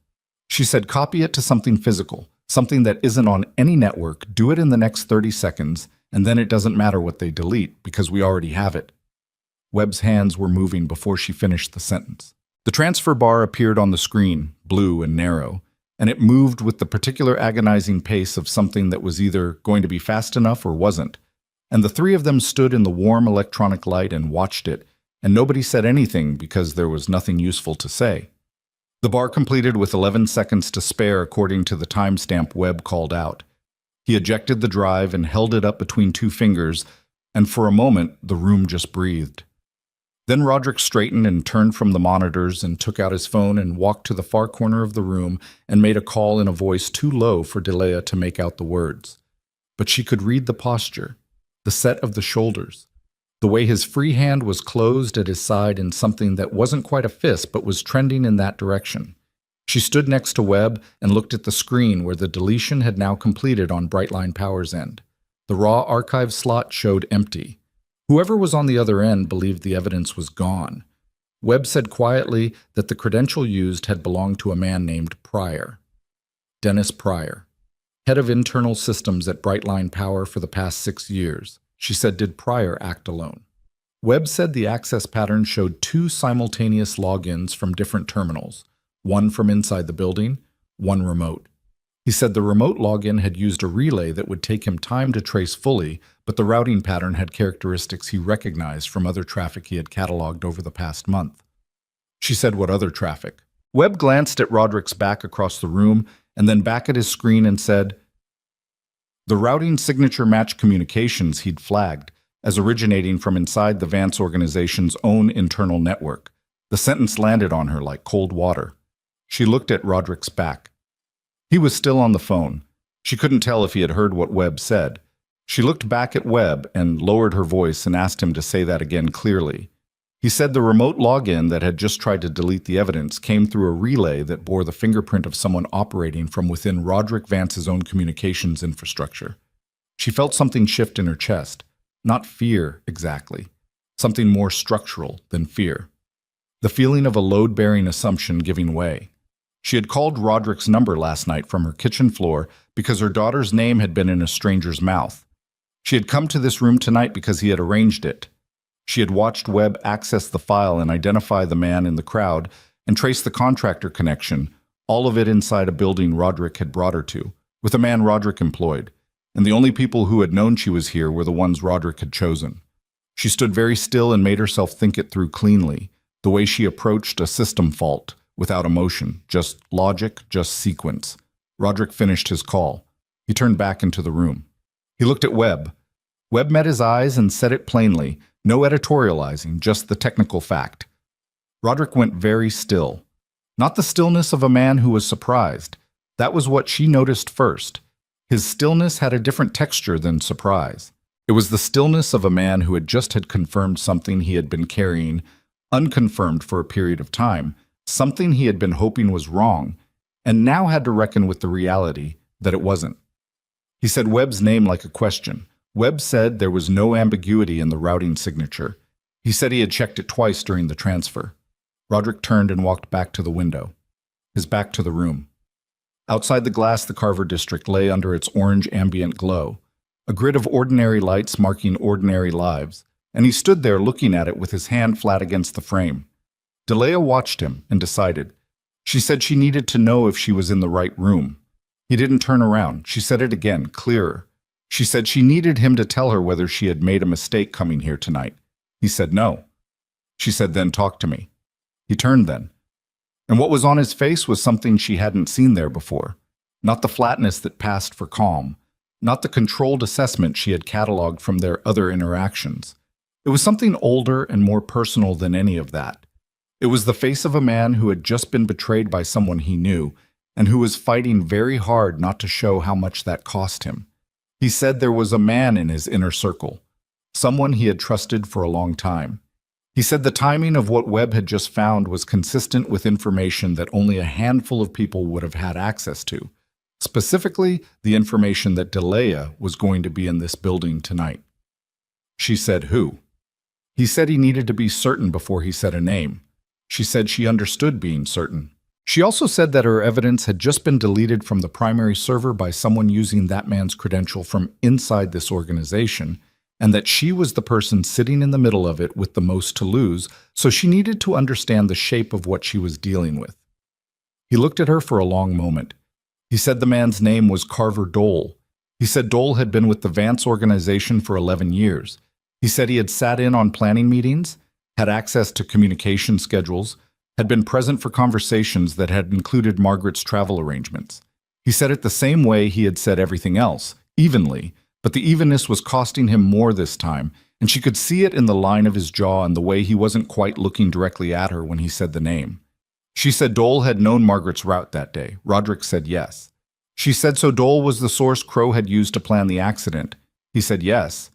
She said, "Copy it to something physical, something that isn't on any network, do it in the next 30 seconds, and then it doesn't matter what they delete because we already have it." Webb's hands were moving before she finished the sentence. The transfer bar appeared on the screen, blue and narrow, and it moved with the particular agonizing pace of something that was either going to be fast enough or wasn't. And the three of them stood in the warm electronic light and watched it, and nobody said anything because there was nothing useful to say. The bar completed with 11 seconds to spare according to the timestamp Webb called out. He ejected the drive and held it up between two fingers, and for a moment the room just breathed. Then Roderick straightened and turned from the monitors and took out his phone and walked to the far corner of the room and made a call in a voice too low for Delia to make out the words. But she could read the posture, the set of the shoulders, the way his free hand was closed at his side in something that wasn't quite a fist but was trending in that direction. She stood next to Webb and looked at the screen where the deletion had now completed on Brightline Power's end. The raw archive slot showed empty. Whoever was on the other end believed the evidence was gone. Webb said quietly that the credential used had belonged to a man named Pryor. Dennis Pryor, head of internal systems at Brightline Power for the past 6 years. She said, "Did Pryor act alone?" Webb said the access pattern showed 2 simultaneous logins from different terminals, one from inside the building, one remote. He said the remote login had used a relay that would take him time to trace fully, but the routing pattern had characteristics he recognized from other traffic he had cataloged over the past month. She said, "What other traffic?" Webb glanced at Roderick's back across the room and then back at his screen and said, "The routing signature match communications he'd flagged as originating from inside the Vance organization's own internal network." The sentence landed on her like cold water. She looked at Roderick's back. He was still on the phone. She couldn't tell if he had heard what Webb said. She looked back at Webb and lowered her voice and asked him to say that again clearly. He said the remote login that had just tried to delete the evidence came through a relay that bore the fingerprint of someone operating from within Roderick Vance's own communications infrastructure. She felt something shift in her chest. Not fear, exactly. Something more structural than fear. The feeling of a load-bearing assumption giving way. She had called Roderick's number last night from her kitchen floor because her daughter's name had been in a stranger's mouth. She had come to this room tonight because he had arranged it. She had watched Webb access the file and identify the man in the crowd and trace the contractor connection, all of it inside a building Roderick had brought her to, with a man Roderick employed, and the only people who had known she was here were the ones Roderick had chosen. She stood very still and made herself think it through cleanly, the way she approached a system fault, without emotion, just logic, just sequence. Roderick finished his call. He turned back into the room. He looked at Webb. Webb met his eyes and said it plainly, no editorializing, just the technical fact. Roderick went very still. Not the stillness of a man who was surprised. That was what she noticed first. His stillness had a different texture than surprise. It was the stillness of a man who had just confirmed something he had been carrying, unconfirmed for a period of time, something he had been hoping was wrong, and now had to reckon with the reality that it wasn't. He said Webb's name like a question. Webb said there was no ambiguity in the routing signature. He said he had checked it twice during the transfer. Roderick turned and walked back to the window, his back to the room. Outside the glass, the Carver district lay under its orange ambient glow, a grid of ordinary lights marking ordinary lives, and he stood there looking at it with his hand flat against the frame. Delia watched him and decided. She said she needed to know if she was in the right room. He didn't turn around. She said it again, clearer. She said she needed him to tell her whether she had made a mistake coming here tonight. He said no. She said, "Then talk to me." He turned then. And what was on his face was something she hadn't seen there before. Not the flatness that passed for calm. Not the controlled assessment she had cataloged from their other interactions. It was something older and more personal than any of that. It was the face of a man who had just been betrayed by someone he knew, and who was fighting very hard not to show how much that cost him. He said there was a man in his inner circle, someone he had trusted for a long time. He said the timing of what Webb had just found was consistent with information that only a handful of people would have had access to, specifically the information that Delia was going to be in this building tonight. She said who? He said he needed to be certain before he said a name. She said she understood being certain. She also said that her evidence had just been deleted from the primary server by someone using that man's credential from inside this organization, and that she was the person sitting in the middle of it with the most to lose, so she needed to understand the shape of what she was dealing with. He looked at her for a long moment. He said the man's name was Carver Dole. He said Dole had been with the Vance organization for 11 years. He said he had sat in on planning meetings, had access to communication schedules, had been present for conversations that had included Margaret's travel arrangements. He said it the same way he had said everything else, evenly, but the evenness was costing him more this time, and she could see it in the line of his jaw and the way he wasn't quite looking directly at her when he said the name. She said Dole had known Margaret's route that day. Roderick said yes. She said so Dole was the source Crow had used to plan the accident. He said yes.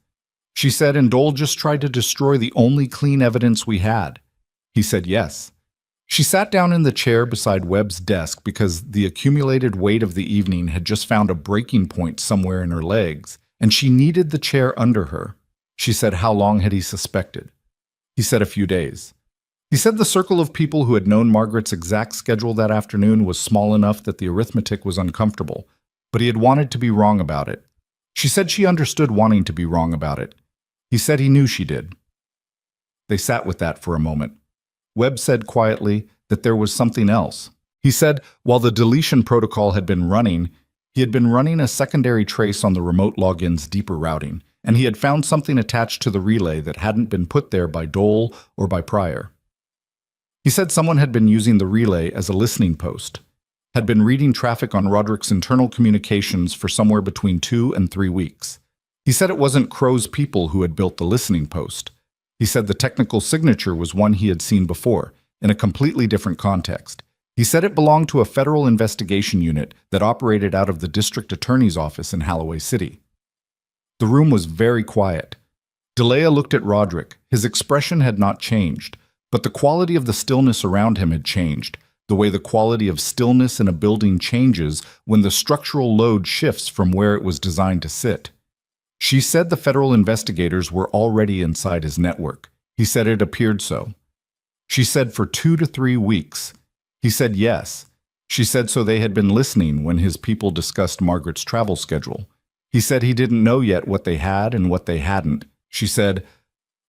She said, and Dole just tried to destroy the only clean evidence we had. He said yes. She sat down in the chair beside Webb's desk because the accumulated weight of the evening had just found a breaking point somewhere in her legs, and she needed the chair under her. She said how long had he suspected? He said a few days. He said the circle of people who had known Margaret's exact schedule that afternoon was small enough that the arithmetic was uncomfortable, but he had wanted to be wrong about it. She said she understood wanting to be wrong about it. He said he knew she did. They sat with that for a moment. Webb said quietly that there was something else. He said while the deletion protocol had been running, he had been running a secondary trace on the remote login's deeper routing, and he had found something attached to the relay that hadn't been put there by Dole or by Pryor. He said someone had been using the relay as a listening post, had been reading traffic on Roderick's internal communications for somewhere between 2 and 3 weeks. He said it wasn't Crow's people who had built the listening post. He said the technical signature was one he had seen before, in a completely different context. He said it belonged to a federal investigation unit that operated out of the district attorney's office in Holloway City. The room was very quiet. Delia looked at Roderick. His expression had not changed, but the quality of the stillness around him had changed, the way the quality of stillness in a building changes when the structural load shifts from where it was designed to sit. She said the federal investigators were already inside his network. He said it appeared so. She said for 2 to 3 weeks. He said yes. She said so they had been listening when his people discussed Margaret's travel schedule. He said he didn't know yet what they had and what they hadn't. She said,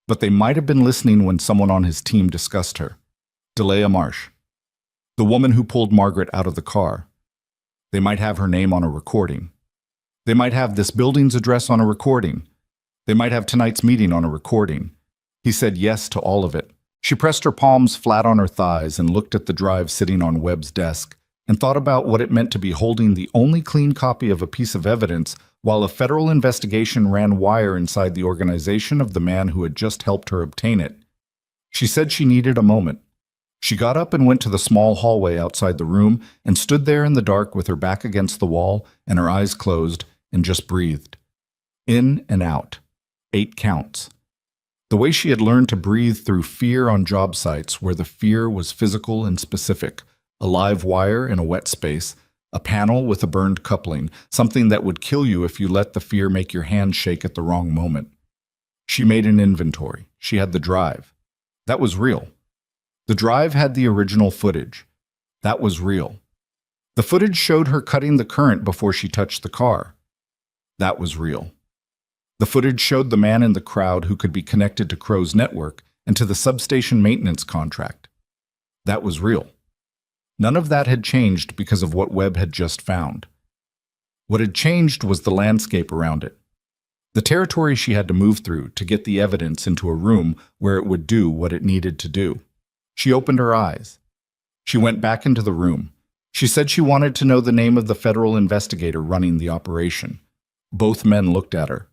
but they might have been listening when someone on his team discussed her. Delia Marsh, the woman who pulled Margaret out of the car. They might have her name on a recording. They might have this building's address on a recording. They might have tonight's meeting on a recording. He said yes to all of it. She pressed her palms flat on her thighs and looked at the drive sitting on Webb's desk and thought about what it meant to be holding the only clean copy of a piece of evidence while a federal investigation ran wire inside the organization of the man who had just helped her obtain it. She said she needed a moment. She got up and went to the small hallway outside the room and stood there in the dark with her back against the wall and her eyes closed and just breathed. In and out. 8 counts. The way she had learned to breathe through fear on job sites where the fear was physical and specific, a live wire in a wet space, a panel with a burned coupling, something that would kill you if you let the fear make your hand shake at the wrong moment. She made an inventory. She had the drive. That was real. The drive had the original footage. That was real. The footage showed her cutting the current before she touched the car. That was real. The footage showed the man in the crowd who could be connected to Crow's network and to the substation maintenance contract. That was real. None of that had changed because of what Webb had just found. What had changed was the landscape around it. The territory she had to move through to get the evidence into a room where it would do what it needed to do. She opened her eyes. She went back into the room. She said she wanted to know the name of the federal investigator running the operation. Both men looked at her.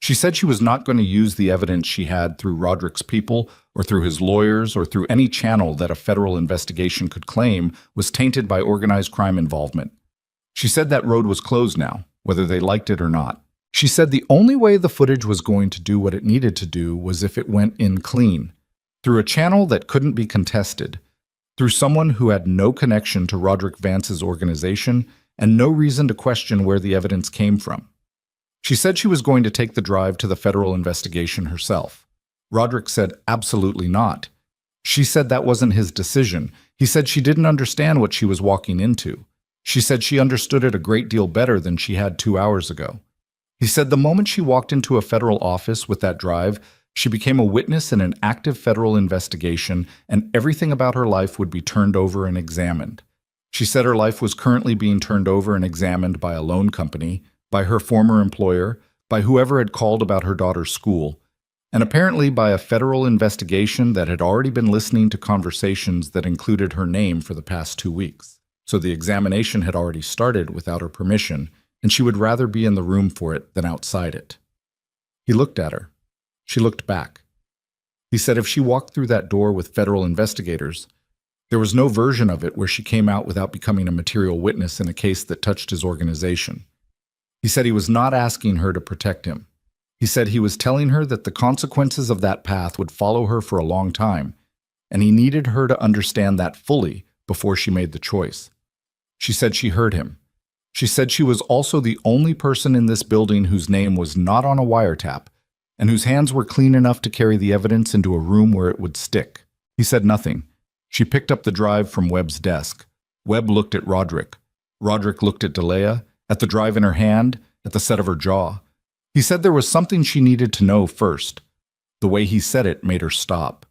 She said she was not going to use the evidence she had through Roderick's people or through his lawyers or through any channel that a federal investigation could claim was tainted by organized crime involvement. She said that road was closed now, whether they liked it or not. She said the only way the footage was going to do what it needed to do was if it went in clean, through a channel that couldn't be contested, through someone who had no connection to Roderick Vance's organization and no reason to question where the evidence came from. She said she was going to take the drive to the federal investigation herself. Roderick said absolutely not. She said that wasn't his decision. He said she didn't understand what she was walking into. She said she understood it a great deal better than she had 2 hours ago. He said the moment she walked into a federal office with that drive, she became a witness in an active federal investigation, and everything about her life would be turned over and examined. She said her life was currently being turned over and examined by a loan company, by her former employer, by whoever had called about her daughter's school, and apparently by a federal investigation that had already been listening to conversations that included her name for the past 2 weeks. So the examination had already started without her permission, and she would rather be in the room for it than outside it. He looked at her. She looked back. He said if she walked through that door with federal investigators, there was no version of it where she came out without becoming a material witness in a case that touched his organization. He said he was not asking her to protect him. He said he was telling her that the consequences of that path would follow her for a long time, and he needed her to understand that fully before she made the choice. She said she heard him. She said she was also the only person in this building whose name was not on a wiretap and whose hands were clean enough to carry the evidence into a room where it would stick. He said nothing. She picked up the drive from Webb's desk. Webb looked at Roderick. Roderick looked at Delia, at the drive in her hand, at the set of her jaw. He said there was something she needed to know first. The way he said it made her stop.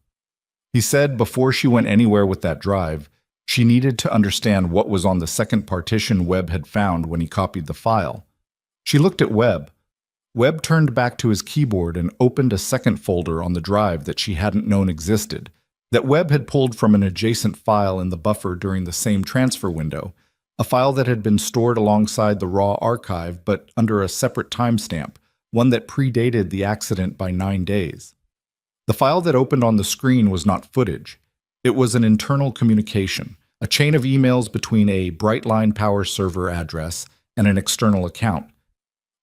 He said before she went anywhere with that drive, she needed to understand what was on the second partition Webb had found when he copied the file. She looked at Webb. Webb turned back to his keyboard and opened a second folder on the drive that she hadn't known existed, that Webb had pulled from an adjacent file in the buffer during the same transfer window, a file that had been stored alongside the raw archive but under a separate timestamp, one that predated the accident by 9 days. The file that opened on the screen was not footage. It was an internal communication, a chain of emails between a Brightline Power server address and an external account.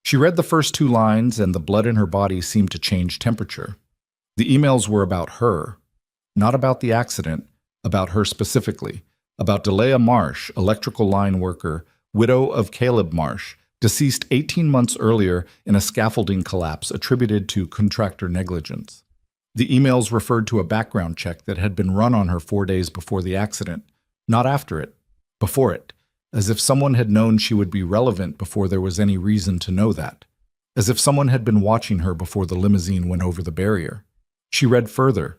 She read the first 2 lines and the blood in her body seemed to change temperature. The emails were about her, not about the accident, about her specifically, about Delia Marsh, electrical line worker, widow of Caleb Marsh, deceased 18 months earlier in a scaffolding collapse attributed to contractor negligence. The emails referred to a background check that had been run on her 4 days before the accident, not after it, before it, as if someone had known she would be relevant before there was any reason to know that, as if someone had been watching her before the limousine went over the barrier. She read further.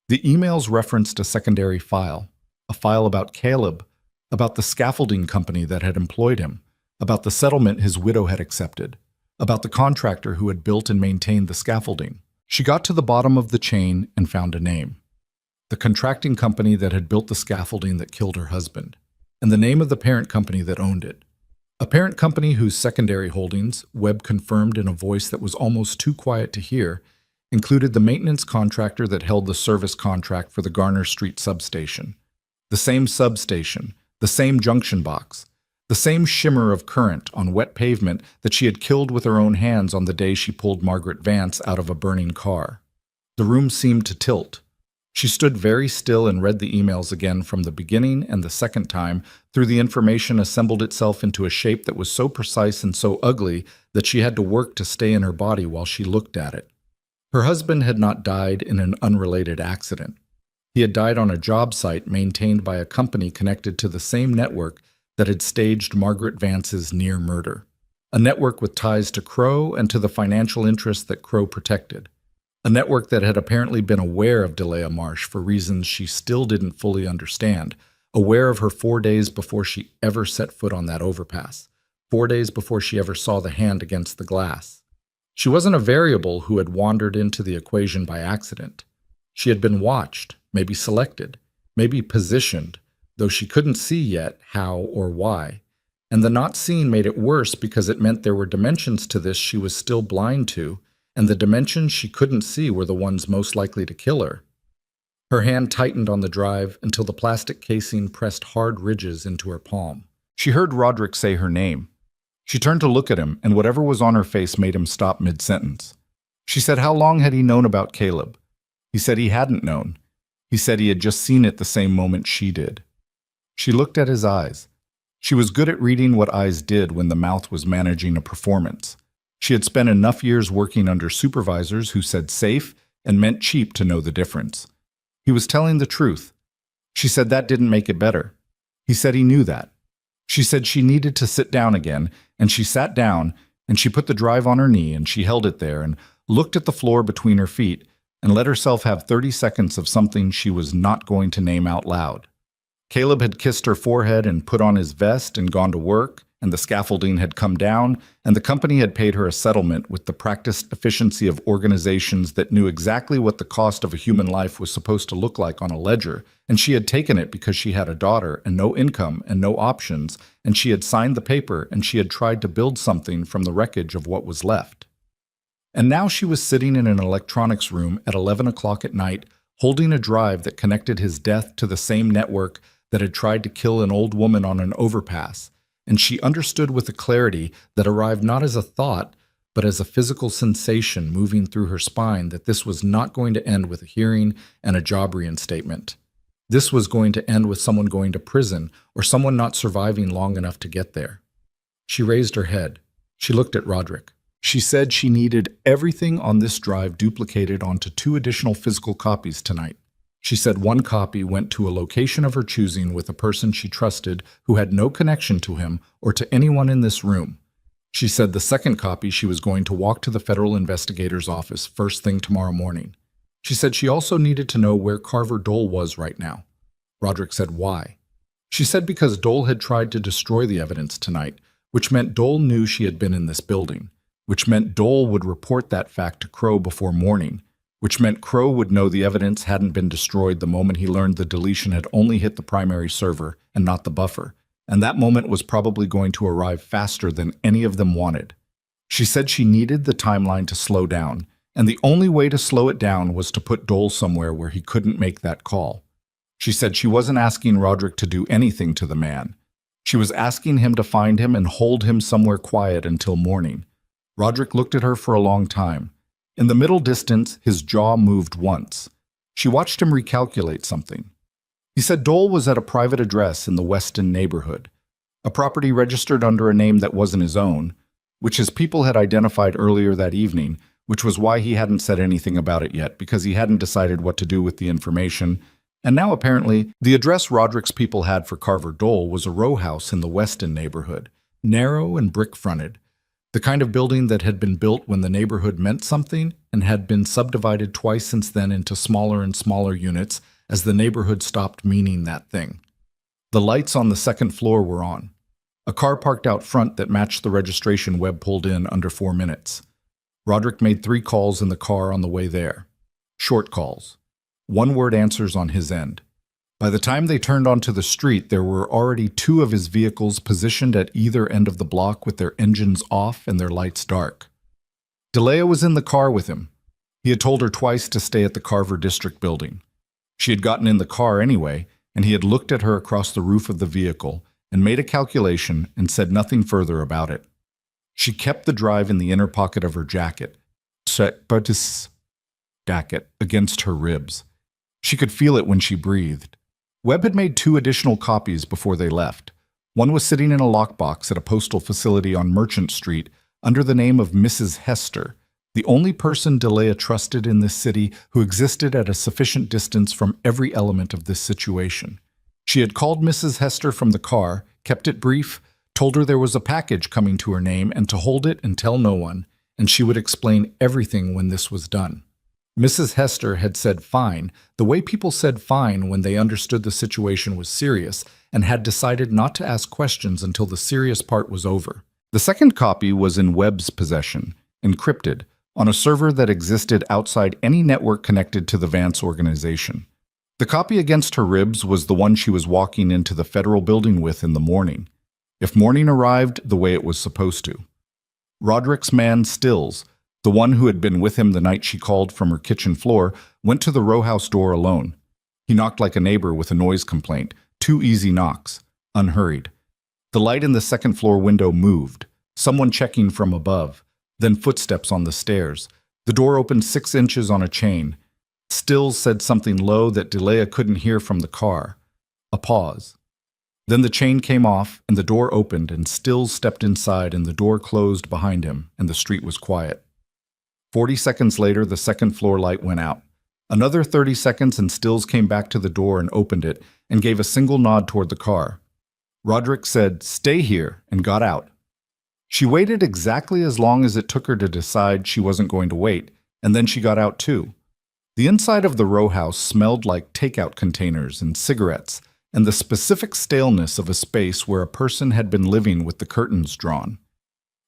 The emails referenced a secondary file, a file about Caleb, about the scaffolding company that had employed him, about the settlement his widow had accepted, about the contractor who had built and maintained the scaffolding. She got to the bottom of the chain and found a name. The contracting company that had built the scaffolding that killed her husband, and the name of the parent company that owned it. A parent company whose secondary holdings, Webb confirmed in a voice that was almost too quiet to hear, included the maintenance contractor that held the service contract for the Garner Street substation. The same substation, the same junction box, the same shimmer of current on wet pavement that she had killed with her own hands on the day she pulled Margaret Vance out of a burning car. The room seemed to tilt. She stood very still and read the emails again from the beginning and the second time through the information assembled itself into a shape that was so precise and so ugly that she had to work to stay in her body while she looked at it. Her husband had not died in an unrelated accident. He had died on a job site maintained by a company connected to the same network that had staged Margaret Vance's near murder, a network with ties to Crow and to the financial interests that Crow protected, a network that had apparently been aware of Delia Marsh for reasons she still didn't fully understand, aware of her 4 days before she ever set foot on that overpass, 4 days before she ever saw the hand against the glass. She wasn't a variable who had wandered into the equation by accident. She had been watched, maybe selected, maybe positioned, though she couldn't see yet how or why. And the not seen made it worse because it meant there were dimensions to this she was still blind to, and the dimensions she couldn't see were the ones most likely to kill her. Her hand tightened on the drive until the plastic casing pressed hard ridges into her palm. She heard Roderick say her name. She turned to look at him, and whatever was on her face made him stop mid-sentence. She said how long had he known about Caleb? He said he hadn't known. He said he had just seen it the same moment she did. She looked at his eyes. She was good at reading what eyes did when the mouth was managing a performance. She had spent enough years working under supervisors who said safe and meant cheap to know the difference. He was telling the truth. She said that didn't make it better. He said he knew that. She said she needed to sit down again, and she sat down, and she put the drive on her knee, and she held it there, and looked at the floor between her feet, and let herself have 30 seconds of something she was not going to name out loud. Caleb had kissed her forehead and put on his vest and gone to work, and the scaffolding had come down, and the company had paid her a settlement with the practiced efficiency of organizations that knew exactly what the cost of a human life was supposed to look like on a ledger, and she had taken it because she had a daughter and no income and no options, and she had signed the paper and she had tried to build something from the wreckage of what was left. And now she was sitting in an electronics room at 11 o'clock at night, holding a drive that connected his death to the same network that had tried to kill an old woman on an overpass, and she understood with a clarity that arrived not as a thought, but as a physical sensation moving through her spine that this was not going to end with a hearing and a job reinstatement. This was going to end with someone going to prison or someone not surviving long enough to get there. She raised her head. She looked at Roderick. She said she needed everything on this drive duplicated onto 2 additional physical copies tonight. She said one copy went to a location of her choosing with a person she trusted who had no connection to him or to anyone in this room. She said the second copy she was going to walk to the federal investigator's office first thing tomorrow morning. She said she also needed to know where Carver Dole was right now. Roderick said why. She said because Dole had tried to destroy the evidence tonight, which meant Dole knew she had been in this building, which meant Dole would report that fact to Crow before morning, which meant Crow would know the evidence hadn't been destroyed the moment he learned the deletion had only hit the primary server and not the buffer, and that moment was probably going to arrive faster than any of them wanted. She said she needed the timeline to slow down, and the only way to slow it down was to put Dole somewhere where he couldn't make that call. She said she wasn't asking Roderick to do anything to the man. She was asking him to find him and hold him somewhere quiet until morning. Roderick looked at her for a long time. In the middle distance, his jaw moved once. She watched him recalculate something. He said Dole was at a private address in the Weston neighborhood, a property registered under a name that wasn't his own, which his people had identified earlier that evening, which was why he hadn't said anything about it yet, because he hadn't decided what to do with the information. And now apparently, the address Roderick's people had for Carver Dole was a row house in the Weston neighborhood, narrow and brick-fronted, the kind of building that had been built when the neighborhood meant something and had been subdivided twice since then into smaller and smaller units as the neighborhood stopped meaning that thing. The lights on the second floor were on. A car parked out front that matched the registration Webb pulled in under 4 minutes. Roderick made 3 calls in the car on the way there. Short calls. 1-word answers on his end. By the time they turned onto the street, there were already 2 of his vehicles positioned at either end of the block with their engines off and their lights dark. Delia was in the car with him. He had told her twice to stay at the Carver District building. She had gotten in the car anyway, and he had looked at her across the roof of the vehicle and made a calculation and said nothing further about it. She kept the drive in the inner pocket of her jacket, against her ribs. She could feel it when she breathed. Webb had made 2 additional copies before they left. One was sitting in a lockbox at a postal facility on Merchant Street under the name of Mrs. Hester, the only person Delia trusted in this city who existed at a sufficient distance from every element of this situation. She had called Mrs. Hester from the car, kept it brief, told her there was a package coming to her name and to hold it and tell no one, and she would explain everything when this was done. Mrs. Hester had said fine, the way people said fine when they understood the situation was serious, and had decided not to ask questions until the serious part was over. The second copy was in Webb's possession, encrypted, on a server that existed outside any network connected to the Vance organization. The copy against her ribs was the one she was walking into the federal building with in the morning, if morning arrived the way it was supposed to. Roderick's man Stills, The one who had been with him the night she called from her kitchen floor went to the row house door alone. He knocked like a neighbor with a noise complaint, 2 easy knocks, unhurried. The light in the second floor window moved, someone checking from above, then footsteps on the stairs. The door opened 6 inches on a chain. Stills said something low that Delia couldn't hear from the car. A pause. Then the chain came off and the door opened and Stills stepped inside and the door closed behind him and the street was quiet. 40 seconds later, the second floor light went out. Another 30 seconds and Stills came back to the door and opened it and gave a single nod toward the car. Roderick said, "Stay here," and got out. She waited exactly as long as it took her to decide she wasn't going to wait, and then she got out too. The inside of the row house smelled like takeout containers and cigarettes, and the specific staleness of a space where a person had been living with the curtains drawn.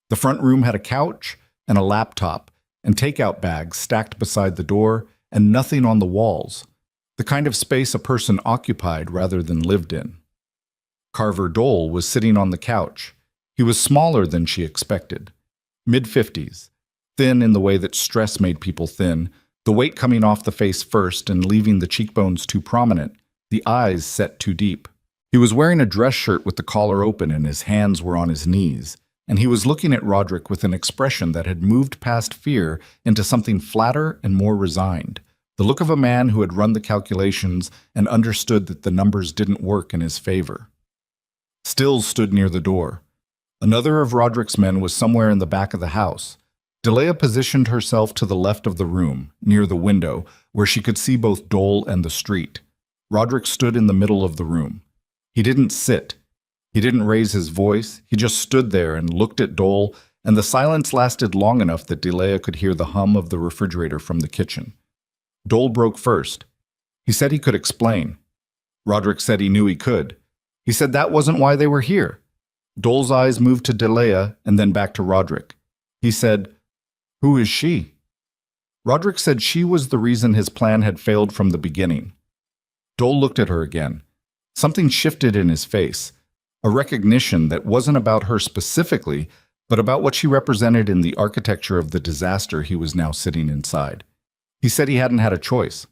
The front room had a couch and a laptop and takeout bags stacked beside the door and nothing on the walls, the kind of space a person occupied rather than lived in. Carver Dole was sitting on the couch. He was smaller than she expected, mid-50s, thin in the way that stress made people thin, the weight coming off the face first and leaving the cheekbones too prominent, the eyes set too deep. He was wearing a dress shirt with the collar open and his hands were on his knees, and he was looking at Roderick with an expression that had moved past fear into something flatter and more resigned, the look of a man who had run the calculations and understood that the numbers didn't work in his favor. Stills stood near the door. Another of Roderick's men was somewhere in the back of the house. Delia positioned herself to the left of the room, near the window, where she could see both Dole and the street. Roderick stood in the middle of the room. He didn't sit. He didn't raise his voice. He just stood there and looked at Dole, and the silence lasted long enough that Delia could hear the hum of the refrigerator from the kitchen. Dole broke first. He said he could explain. Roderick said he knew he could. He said that wasn't why they were here. Dole's eyes moved to Delia and then back to Roderick. He said, "Who is she?" Roderick said she was the reason his plan had failed from the beginning. Dole looked at her again. Something shifted in his face, a recognition that wasn't about her specifically, but about what she represented in the architecture of the disaster he was now sitting inside. He said he hadn't had a choice.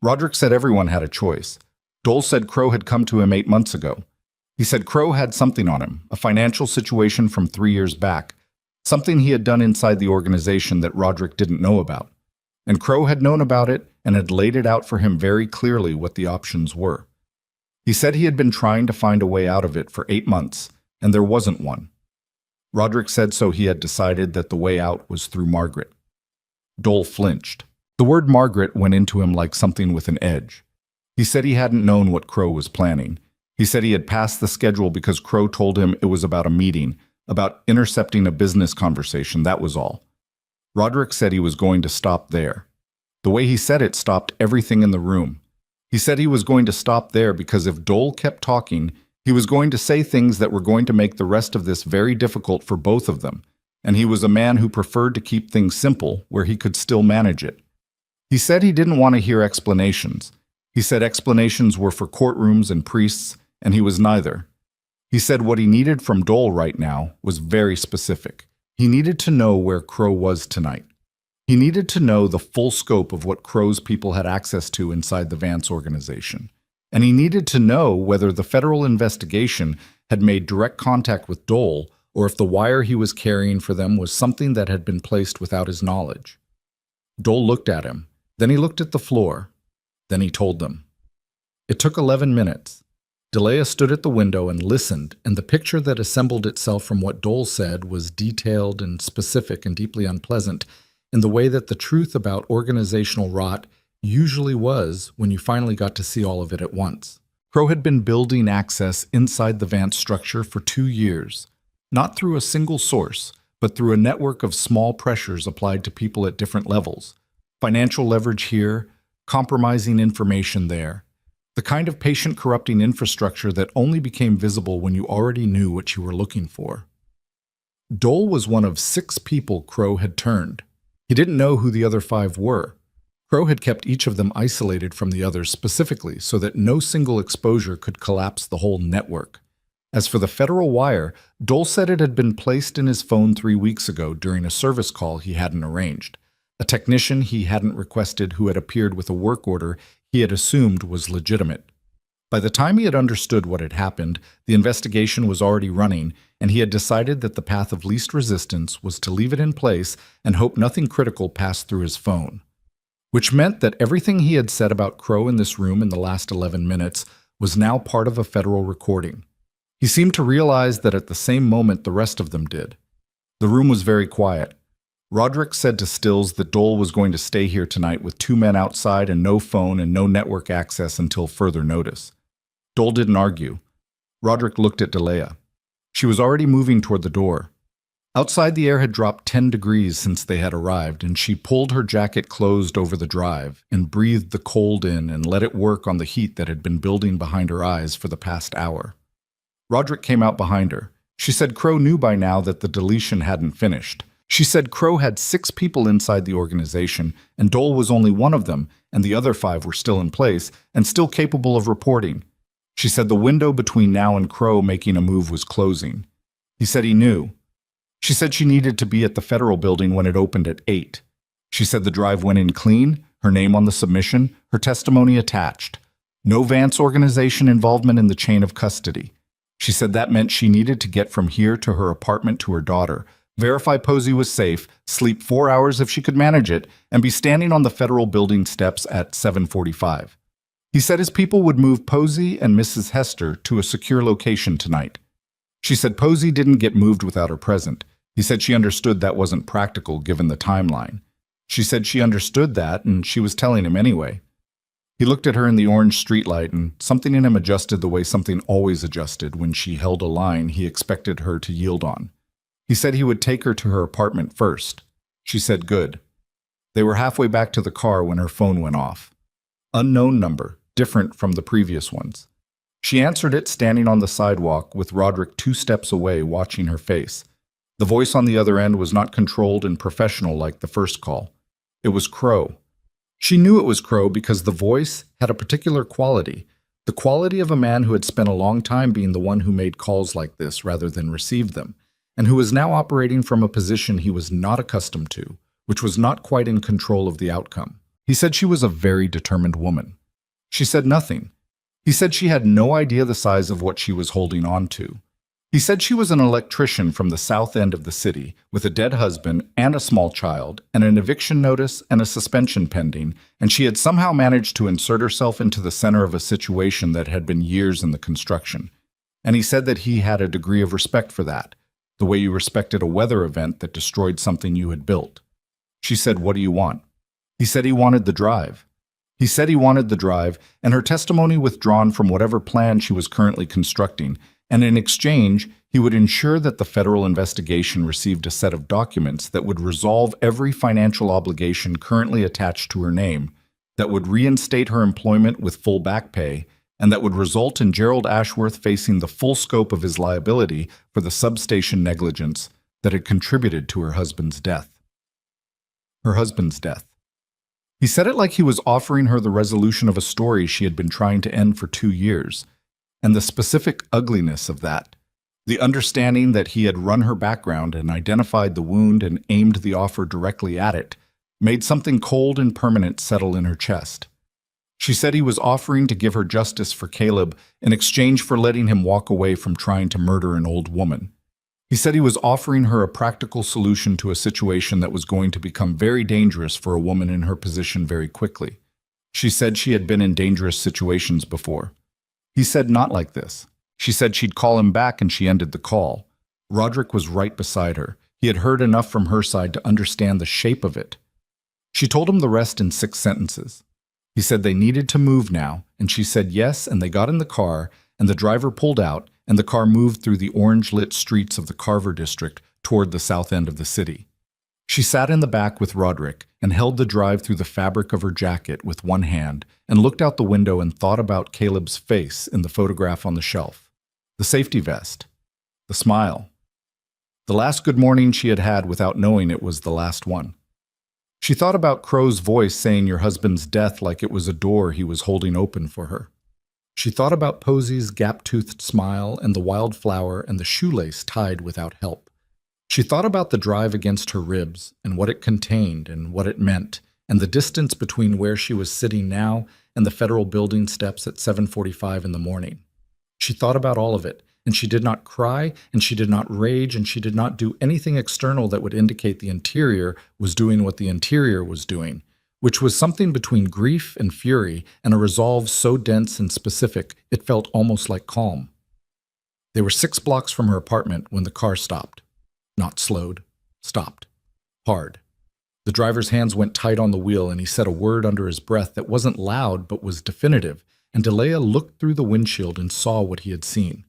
Roderick said everyone had a choice. Dole said Crow had come to him 8 months ago. He said Crow had something on him, a financial situation from 3 years back, something he had done inside the organization that Roderick didn't know about. And Crow had known about it and had laid it out for him very clearly what the options were. He said he had been trying to find a way out of it for 8 months, and there wasn't one. Roderick said so he had decided that the way out was through Margaret. Dole flinched. The word Margaret went into him like something with an edge. He said he hadn't known what Crow was planning. He said he had passed the schedule because Crow told him it was about a meeting, about intercepting a business conversation, that was all. Roderick said he was going to stop there. The way he said it stopped everything in the room. He said he was going to stop there because if Dole kept talking, he was going to say things that were going to make the rest of this very difficult for both of them, and he was a man who preferred to keep things simple where he could still manage it. He said he didn't want to hear explanations. He said explanations were for courtrooms and priests, and he was neither. He said what he needed from Dole right now was very specific. He needed to know where Crow was tonight. He needed to know the full scope of what Crow's people had access to inside the Vance organization. And he needed to know whether the federal investigation had made direct contact with Dole or if the wire he was carrying for them was something that had been placed without his knowledge. Dole looked at him. Then he looked at the floor. Then he told them. It took 11 minutes. Delia stood at the window and listened, and the picture that assembled itself from what Dole said was detailed and specific and deeply unpleasant in the way that the truth about organizational rot usually was when you finally got to see all of it at once. Crow had been building access inside the Vance structure for 2 years, not through a single source, but through a network of small pressures applied to people at different levels. Financial leverage here, compromising information there. The kind of patient-corrupting infrastructure that only became visible when you already knew what you were looking for. Dole was one of 6 people Crow had turned. He didn't know who the other 5 were. Crow had kept each of them isolated from the others specifically so that no single exposure could collapse the whole network. As for the federal wire, Dole said it had been placed in his phone 3 weeks ago during a service call he hadn't arranged. A technician he hadn't requested who had appeared with a work order he had assumed was legitimate. By the time he had understood what had happened, the investigation was already running, and he had decided that the path of least resistance was to leave it in place and hope nothing critical passed through his phone. Which meant that everything he had said about Crow in this room in the last 11 minutes was now part of a federal recording. He seemed to realize that at the same moment the rest of them did. The room was very quiet. Roderick said to Stills that Dole was going to stay here tonight with 2 men outside and no phone and no network access until further notice. Dole didn't argue. Roderick looked at Delia. She was already moving toward the door. Outside, the air had dropped 10 degrees since they had arrived, and she pulled her jacket closed over the drive and breathed the cold in and let it work on the heat that had been building behind her eyes for the past hour. Roderick came out behind her. She said Crow knew by now that the deletion hadn't finished. She said Crow had 6 people inside the organization, and Dole was only one of them, and the other 5 were still in place and still capable of reporting. She said the window between now and Crow making a move was closing. He said he knew. She said she needed to be at the federal building when it opened at 8. She said the drive went in clean, her name on the submission, her testimony attached. No Vance organization involvement in the chain of custody. She said that meant she needed to get from here to her apartment to her daughter, verify Posey was safe, sleep 4 hours if she could manage it, and be standing on the federal building steps at 7:45. He said his people would move Posey and Mrs. Hester to a secure location tonight. She said Posey didn't get moved without her present. He said she understood that wasn't practical given the timeline. She said she understood that, and she was telling him anyway. He looked at her in the orange streetlight, and something in him adjusted the way something always adjusted when she held a line he expected her to yield on. He said he would take her to her apartment first. She said good. They were halfway back to the car when her phone went off. Unknown number, different from the previous ones. She answered it standing on the sidewalk with Roderick 2 steps away watching her face. The voice on the other end was not controlled and professional like the first call. It was Crow. She knew it was Crow because the voice had a particular quality, the quality of a man who had spent a long time being the one who made calls like this rather than received them, and who was now operating from a position he was not accustomed to, which was not quite in control of the outcome. He said she was a very determined woman. She said nothing. He said she had no idea the size of what she was holding on to. He said she was an electrician from the south end of the city with a dead husband and a small child and an eviction notice and a suspension pending, and she had somehow managed to insert herself into the center of a situation that had been years in the construction. And he said that he had a degree of respect for that, the way you respected a weather event that destroyed something you had built. She said, "What do you want?" He said he wanted the drive. He said he wanted the drive, and her testimony withdrawn from whatever plan she was currently constructing, and in exchange, he would ensure that the federal investigation received a set of documents that would resolve every financial obligation currently attached to her name, that would reinstate her employment with full back pay, and that would result in Gerald Ashworth facing the full scope of his liability for the substation negligence that had contributed to her husband's death. Her husband's death. He said it like he was offering her the resolution of a story she had been trying to end for 2 years, and the specific ugliness of that, the understanding that he had run her background and identified the wound and aimed the offer directly at it, made something cold and permanent settle in her chest. She said he was offering to give her justice for Caleb in exchange for letting him walk away from trying to murder an old woman. He said he was offering her a practical solution to a situation that was going to become very dangerous for a woman in her position very quickly. She said she had been in dangerous situations before. He said not like this. She said she'd call him back and she ended the call. Roderick was right beside her. He had heard enough from her side to understand the shape of it. She told him the rest in 6 sentences. He said they needed to move now, and she said yes, and they got in the car, and the driver pulled out, and the car moved through the orange-lit streets of the Carver district toward the south end of the city. She sat in the back with Roderick and held the drive through the fabric of her jacket with one hand and looked out the window and thought about Caleb's face in the photograph on the shelf, the safety vest, the smile, the last good morning she had had without knowing it was the last one. She thought about Crow's voice saying your husband's death like it was a door he was holding open for her. She thought about Posy's gap-toothed smile and the wildflower and the shoelace tied without help. She thought about the drive against her ribs and what it contained and what it meant, and the distance between where she was sitting now and the federal building steps at 7:45 in the morning. She thought about all of it, and she did not cry, and she did not rage, and she did not do anything external that would indicate the interior was doing what the interior was doing, which was something between grief and fury and a resolve so dense and specific it felt almost like calm. They were 6 blocks from her apartment when the car stopped. Not slowed. Stopped. Hard. The driver's hands went tight on the wheel and he said a word under his breath that wasn't loud but was definitive, and Delia looked through the windshield and saw what he had seen.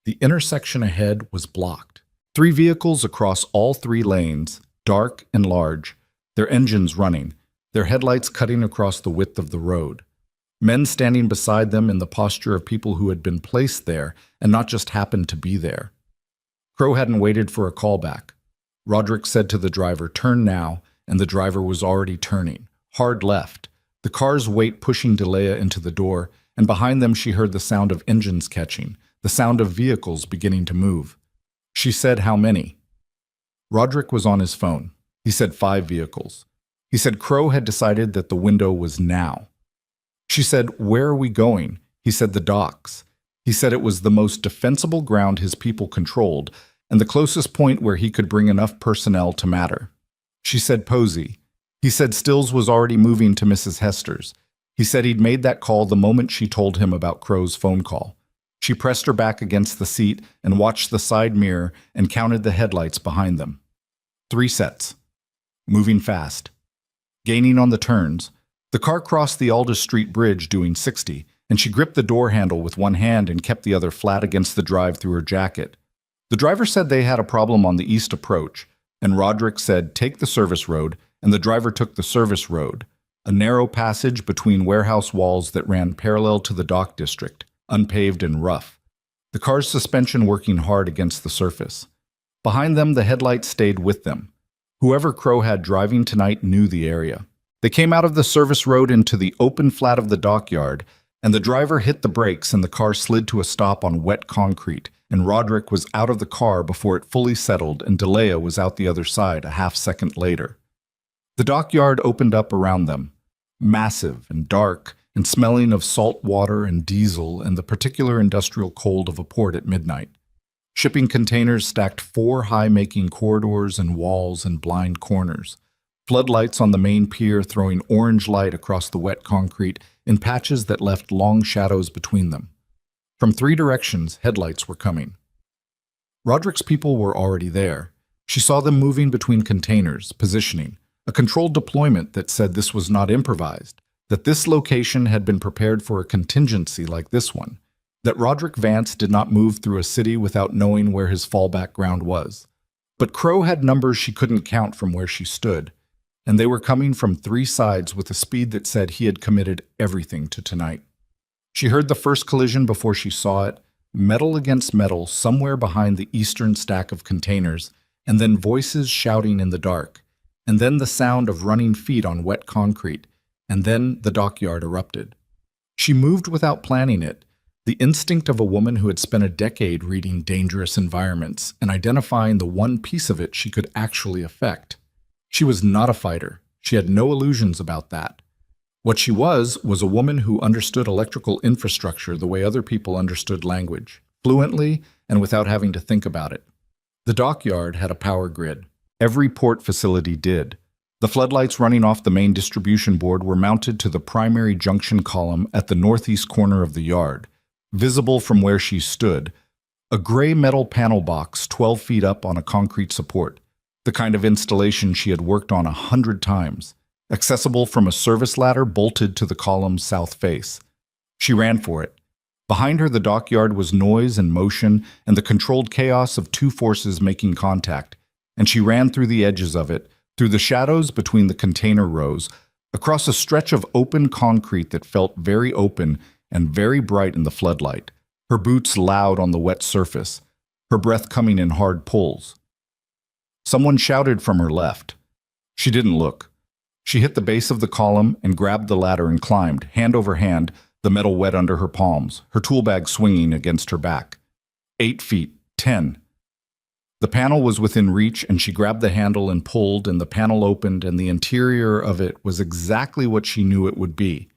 The intersection ahead was blocked. 3 vehicles across all 3 lanes, dark and large, their engines running, their headlights cutting across the width of the road. Men standing beside them in the posture of people who had been placed there and not just happened to be there. Crow hadn't waited for a callback. Roderick said to the driver, "Turn now," and the driver was already turning. Hard left. The car's weight pushing Delia into the door, and behind them she heard the sound of engines catching, the sound of vehicles beginning to move. She said, "How many?" Roderick was on his phone. He said 5 vehicles. He said Crow had decided that the window was now. She said, "Where are we going?" He said the docks. He said it was the most defensible ground his people controlled, and the closest point where he could bring enough personnel to matter. She said Posy. He said Stills was already moving to Mrs. Hester's. He said he'd made that call the moment she told him about Crow's phone call. She pressed her back against the seat and watched the side mirror and counted the headlights behind them. 3 sets. Moving fast. Gaining on the turns. The car crossed the Aldous Street Bridge doing 60, and she gripped the door handle with one hand and kept the other flat against the drive through her jacket. The driver said they had a problem on the east approach, and Roderick said, "Take the service road," and the driver took the service road, a narrow passage between warehouse walls that ran parallel to the dock district, unpaved and rough, the car's suspension working hard against the surface. Behind them, the headlights stayed with them. Whoever Crow had driving tonight knew the area. They came out of the service road into the open flat of the dockyard, and the driver hit the brakes and the car slid to a stop on wet concrete, and Roderick was out of the car before it fully settled, and Delia was out the other side a half-second later. The dockyard opened up around them, massive and dark, and smelling of salt water and diesel and the particular industrial cold of a port at midnight. Shipping containers stacked 4 high-making corridors and walls and blind corners. Floodlights on the main pier throwing orange light across the wet concrete in patches that left long shadows between them. From 3 directions, headlights were coming. Roderick's people were already there. She saw them moving between containers, positioning, a controlled deployment that said this was not improvised, that this location had been prepared for a contingency like this one, that Roderick Vance did not move through a city without knowing where his fallback ground was. But Crow had numbers she couldn't count from where she stood, and they were coming from 3 sides with a speed that said he had committed everything to tonight. She heard the first collision before she saw it, metal against metal somewhere behind the eastern stack of containers, and then voices shouting in the dark, and then the sound of running feet on wet concrete, and then the dockyard erupted. She moved without planning it, the instinct of a woman who had spent a decade reading dangerous environments and identifying the one piece of it she could actually affect. She was not a fighter. She had no illusions about that. What she was a woman who understood electrical infrastructure the way other people understood language, fluently and without having to think about it. The dockyard had a power grid. Every port facility did. The floodlights running off the main distribution board were mounted to the primary junction column at the northeast corner of the yard, visible from where she stood, a gray metal panel box 12 feet up on a concrete support, the kind of installation she had worked on 100 times, accessible from a service ladder bolted to the column's south face. She ran for it. Behind her, the dockyard was noise and motion and the controlled chaos of 2 forces making contact, and she ran through the edges of it, through the shadows between the container rows, across a stretch of open concrete that felt very open and very bright in the floodlight, her boots loud on the wet surface, her breath coming in hard pulls. Someone shouted from her left. She didn't look. She hit the base of the column and grabbed the ladder and climbed, hand over hand, the metal wet under her palms, her tool bag swinging against her back. 8 feet, 10. The panel was within reach, and she grabbed the handle and pulled, and the panel opened, and the interior of it was exactly what she knew it would be.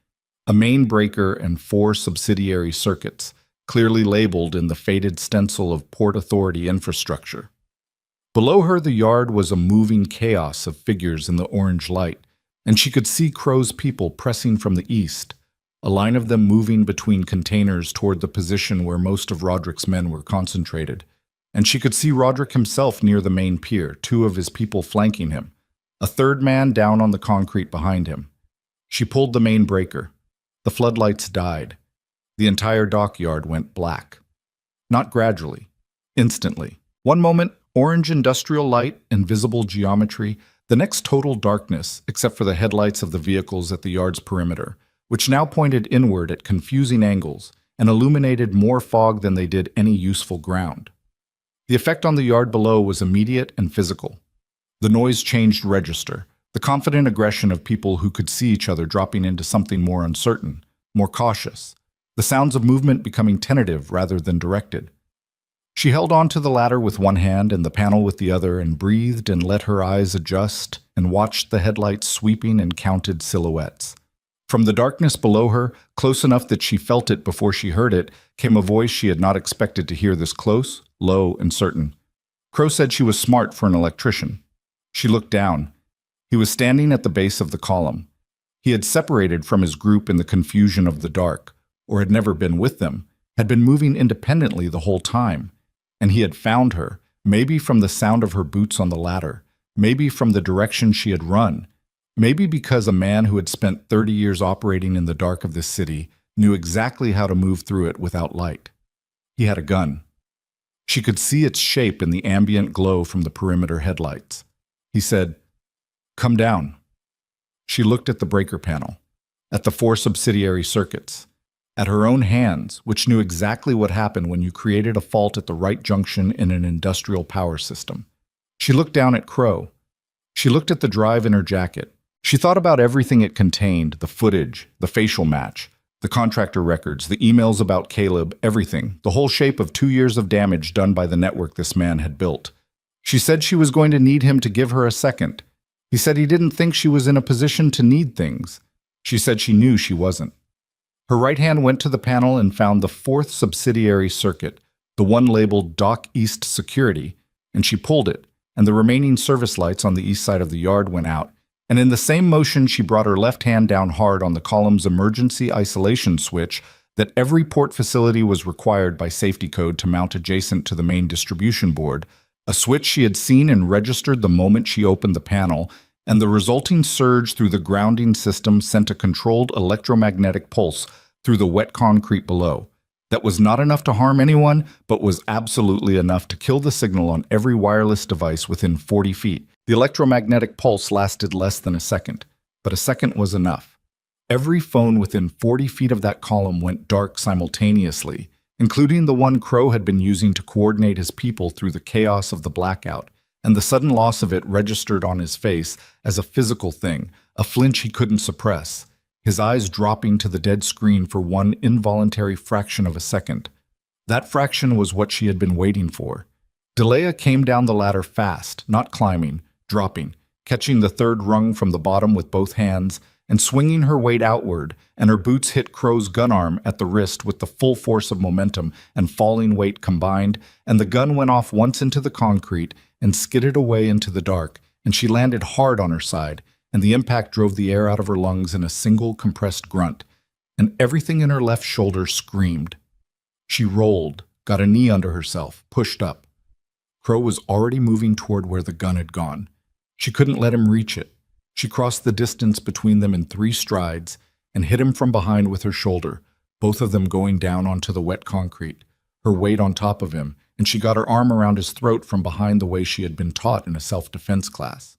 A main breaker and 4 subsidiary circuits, clearly labeled in the faded stencil of Port Authority infrastructure. Below her, the yard was a moving chaos of figures in the orange light, and she could see Crow's people pressing from the east, a line of them moving between containers toward the position where most of Roderick's men were concentrated. And she could see Roderick himself near the main pier, 2 of his people flanking him, a 3rd man down on the concrete behind him. She pulled the main breaker. The floodlights died. The entire dockyard went black. Not gradually, instantly. One moment, orange industrial light and visible geometry, the next total darkness, except for the headlights of the vehicles at the yard's perimeter, which now pointed inward at confusing angles and illuminated more fog than they did any useful ground. The effect on the yard below was immediate and physical. The noise changed register, the confident aggression of people who could see each other dropping into something more uncertain, more cautious, the sounds of movement becoming tentative rather than directed. She held on to the ladder with one hand and the panel with the other and breathed and let her eyes adjust and watched the headlights sweeping and counted silhouettes. From the darkness below her, close enough that she felt it before she heard it, came a voice she had not expected to hear this close, low, and certain. Crow said she was smart for an electrician. She looked down. He was standing at the base of the column. He had separated from his group in the confusion of the dark, or had never been with them, had been moving independently the whole time. And he had found her, maybe from the sound of her boots on the ladder, maybe from the direction she had run, maybe because a man who had spent 30 years operating in the dark of this city knew exactly how to move through it without light. He had a gun. She could see its shape in the ambient glow from the perimeter headlights. He said, "Come down." She looked at the breaker panel, at the 4 subsidiary circuits, at her own hands, which knew exactly what happened when you created a fault at the right junction in an industrial power system. She looked down at Crow. She looked at the drive in her jacket. She thought about everything it contained, the footage, the facial match, the contractor records, the emails about Caleb, everything, the whole shape of 2 years of damage done by the network this man had built. She said she was going to need him to give her a second. He said he didn't think she was in a position to need things. She said she knew she wasn't. Her right hand went to the panel and found the 4th subsidiary circuit, the one labeled Dock East Security, and she pulled it, and the remaining service lights on the east side of the yard went out, and in the same motion she brought her left hand down hard on the column's emergency isolation switch that every port facility was required by safety code to mount adjacent to the main distribution board, a switch she had seen and registered the moment she opened the panel, and the resulting surge through the grounding system sent a controlled electromagnetic pulse through the wet concrete below. That was not enough to harm anyone, but was absolutely enough to kill the signal on every wireless device within 40 feet. The electromagnetic pulse lasted less than a second, but a second was enough. Every phone within 40 feet of that column went dark simultaneously, including the one Crow had been using to coordinate his people through the chaos of the blackout, and the sudden loss of it registered on his face as a physical thing, a flinch he couldn't suppress, his eyes dropping to the dead screen for one involuntary fraction of a second. That fraction was what she had been waiting for. Delea came down the ladder fast, not climbing, dropping, catching the 3rd rung from the bottom with both hands, and swinging her weight outward, and her boots hit Crow's gun arm at the wrist with the full force of momentum and falling weight combined, and the gun went off once into the concrete and skidded away into the dark, and she landed hard on her side, and the impact drove the air out of her lungs in a single compressed grunt, and everything in her left shoulder screamed. She rolled, got a knee under herself, pushed up. Crow was already moving toward where the gun had gone. She couldn't let him reach it. She crossed the distance between them in 3 strides and hit him from behind with her shoulder, both of them going down onto the wet concrete, her weight on top of him, and she got her arm around his throat from behind the way she had been taught in a self-defense class.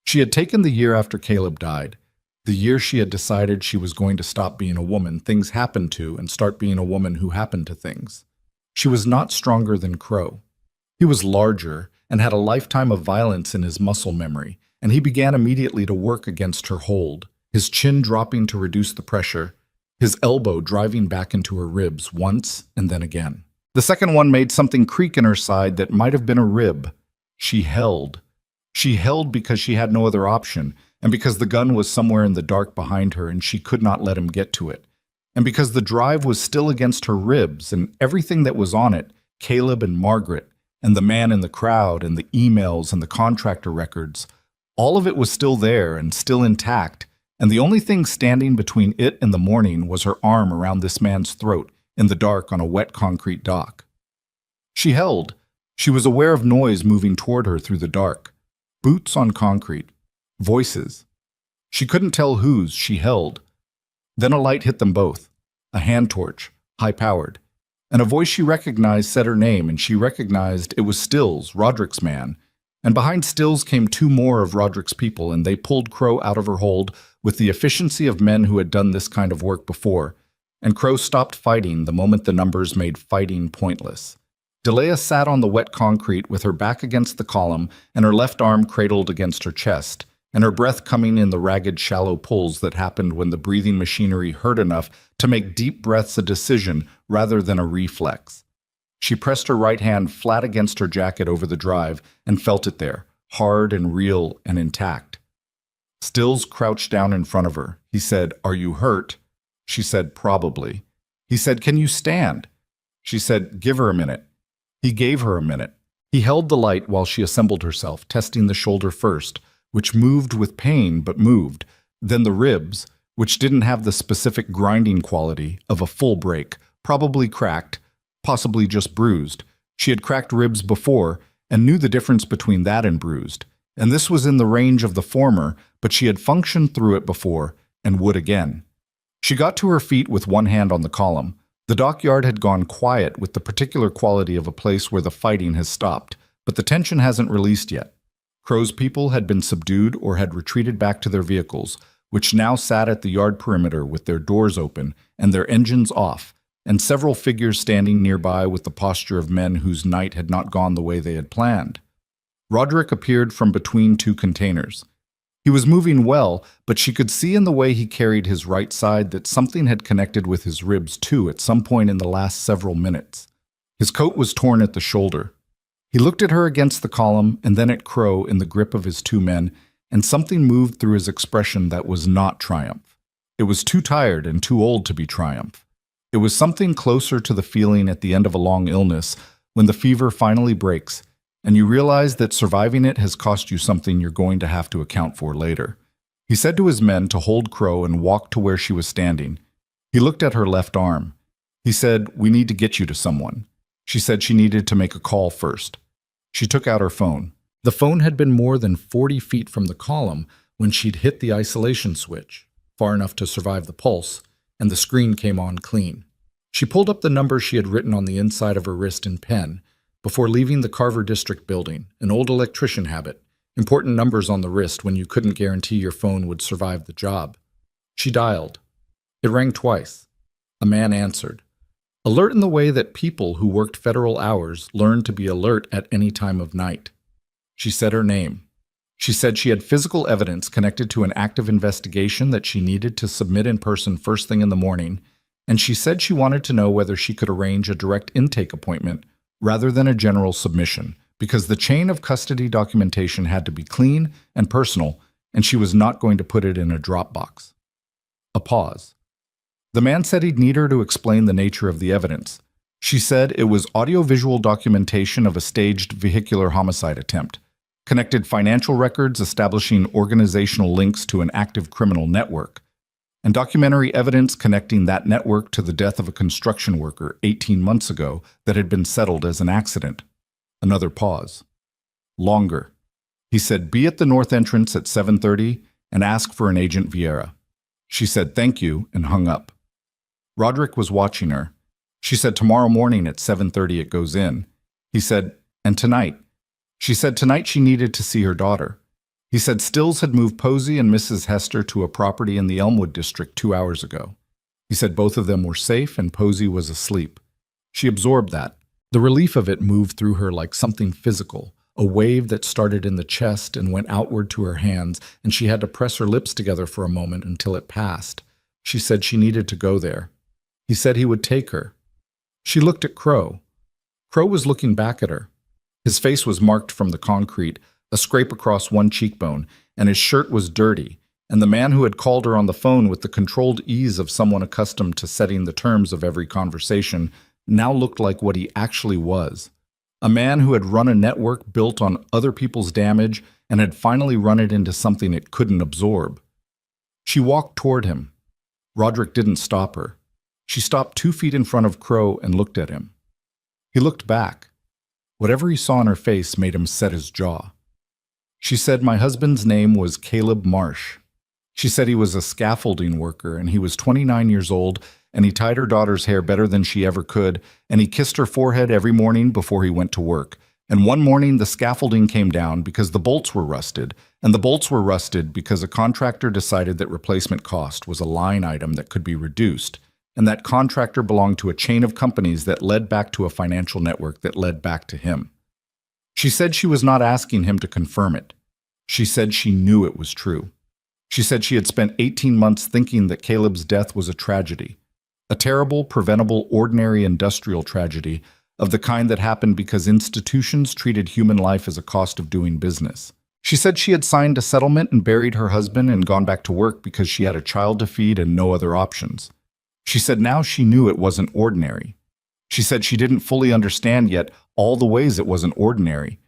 She had taken the year after Caleb died, the year she had decided she was going to stop being a woman things happened to and start being a woman who happened to things. She was not stronger than Crow. He was larger and had a lifetime of violence in his muscle memory, and he began immediately to work against her hold, his chin dropping to reduce the pressure, his elbow driving back into her ribs once and then again. The second one made something creak in her side that might have been a rib. She held. She held because she had no other option, and because the gun was somewhere in the dark behind her and she could not let him get to it, and because the drive was still against her ribs and everything that was on it, Caleb and Margaret, and the man in the crowd and the emails and the contractor records, all of it was still there and still intact, and the only thing standing between it and the morning was her arm around this man's throat in the dark on a wet concrete dock. She held. She was aware of noise moving toward her through the dark. Boots on concrete. Voices. She couldn't tell whose she held. Then a light hit them both. A hand torch, high-powered. And a voice she recognized said her name, and she recognized it was Stills, Roderick's man. And behind Stills came two more of Roderick's people, and they pulled Crow out of her hold with the efficiency of men who had done this kind of work before. And Crow stopped fighting the moment the numbers made fighting pointless. Delia sat on the wet concrete with her back against the column and her left arm cradled against her chest, and her breath coming in the ragged, shallow pulls that happened when the breathing machinery hurt enough to make deep breaths a decision rather than a reflex. She pressed her right hand flat against her jacket over the drive and felt it there, hard and real and intact. Stills crouched down in front of her. He said, "Are you hurt?" She said, "Probably." He said, "Can you stand?" She said, "Give her a minute." He gave her a minute. He held the light while she assembled herself, testing the shoulder first, which moved with pain but moved, then the ribs, which didn't have the specific grinding quality of a full break, probably cracked, possibly just bruised. She had cracked ribs before and knew the difference between that and bruised, and this was in the range of the former, but she had functioned through it before and would again. She got to her feet with one hand on the column. The dockyard had gone quiet with the particular quality of a place where the fighting has stopped, but the tension hasn't released yet. Crow's people had been subdued or had retreated back to their vehicles, which now sat at the yard perimeter with their doors open and their engines off, and several figures standing nearby with the posture of men whose night had not gone the way they had planned. Roderick appeared from between two containers. He was moving well, but she could see in the way he carried his right side that something had connected with his ribs too at some point in the last several minutes. His coat was torn at the shoulder. He looked at her against the column and then at Crow in the grip of his two men, and something moved through his expression that was not triumph. It was too tired and too old to be triumph. It was something closer to the feeling at the end of a long illness when the fever finally breaks and you realize that surviving it has cost you something you're going to have to account for later. He said to his men to hold Crow and walk to where she was standing. He looked at her left arm. He said, "We need to get you to someone." She said she needed to make a call first. She took out her phone. The phone had been more than 40 feet from the column when she'd hit the isolation switch, far enough to survive the pulse, and the screen came on clean. She pulled up the number she had written on the inside of her wrist in pen before leaving the Carver District building, an old electrician habit, important numbers on the wrist when you couldn't guarantee your phone would survive the job. She dialed. It rang twice. A man answered. Alert in the way that people who worked federal hours learned to be alert at any time of night. She said her name. She said she had physical evidence connected to an active investigation that she needed to submit in person first thing in the morning, and she said she wanted to know whether she could arrange a direct intake appointment rather than a general submission, because the chain of custody documentation had to be clean and personal, and she was not going to put it in a Dropbox. A pause. The man said he'd need her to explain the nature of the evidence. She said it was audiovisual documentation of a staged vehicular homicide attempt, connected financial records establishing organizational links to an active criminal network, and documentary evidence connecting that network to the death of a construction worker 18 months ago that had been settled as an accident. Another pause. Longer. He said, "Be at the north entrance at 7:30 and ask for an Agent Vieira." She said, "Thank you," and hung up. Roderick was watching her. She said, "Tomorrow morning at 7:30 it goes in." He said, "And tonight?" She said tonight she needed to see her daughter. He said Stills had moved Posey and Mrs. Hester to a property in the Elmwood district 2 hours ago. He said both of them were safe and Posey was asleep. She absorbed that. The relief of it moved through her like something physical, a wave that started in the chest and went outward to her hands, and she had to press her lips together for a moment until it passed. She said she needed to go there. He said he would take her. She looked at Crow. Crow was looking back at her. His face was marked from the concrete, a scrape across one cheekbone, and his shirt was dirty, and the man who had called her on the phone with the controlled ease of someone accustomed to setting the terms of every conversation now looked like what he actually was. A man who had run a network built on other people's damage and had finally run it into something it couldn't absorb. She walked toward him. Roderick didn't stop her. She stopped 2 feet in front of Crow and looked at him. He looked back. Whatever he saw in her face made him set his jaw. She said my husband's name was Caleb Marsh. She said he was a scaffolding worker and he was 29 years old and he tied her daughter's hair better than she ever could and he kissed her forehead every morning before he went to work. And one morning the scaffolding came down because the bolts were rusted, and the bolts were rusted because a contractor decided that replacement cost was a line item that could be reduced, and that contractor belonged to a chain of companies that led back to a financial network that led back to him. She said she was not asking him to confirm it. She said she knew it was true. She said she had spent 18 months thinking that Caleb's death was a tragedy, a terrible, preventable, ordinary industrial tragedy of the kind that happened because institutions treated human life as a cost of doing business. She said she had signed a settlement and buried her husband and gone back to work because she had a child to feed and no other options. She said now she knew it wasn't ordinary. She said she didn't fully understand yet all the ways it wasn't ordinary,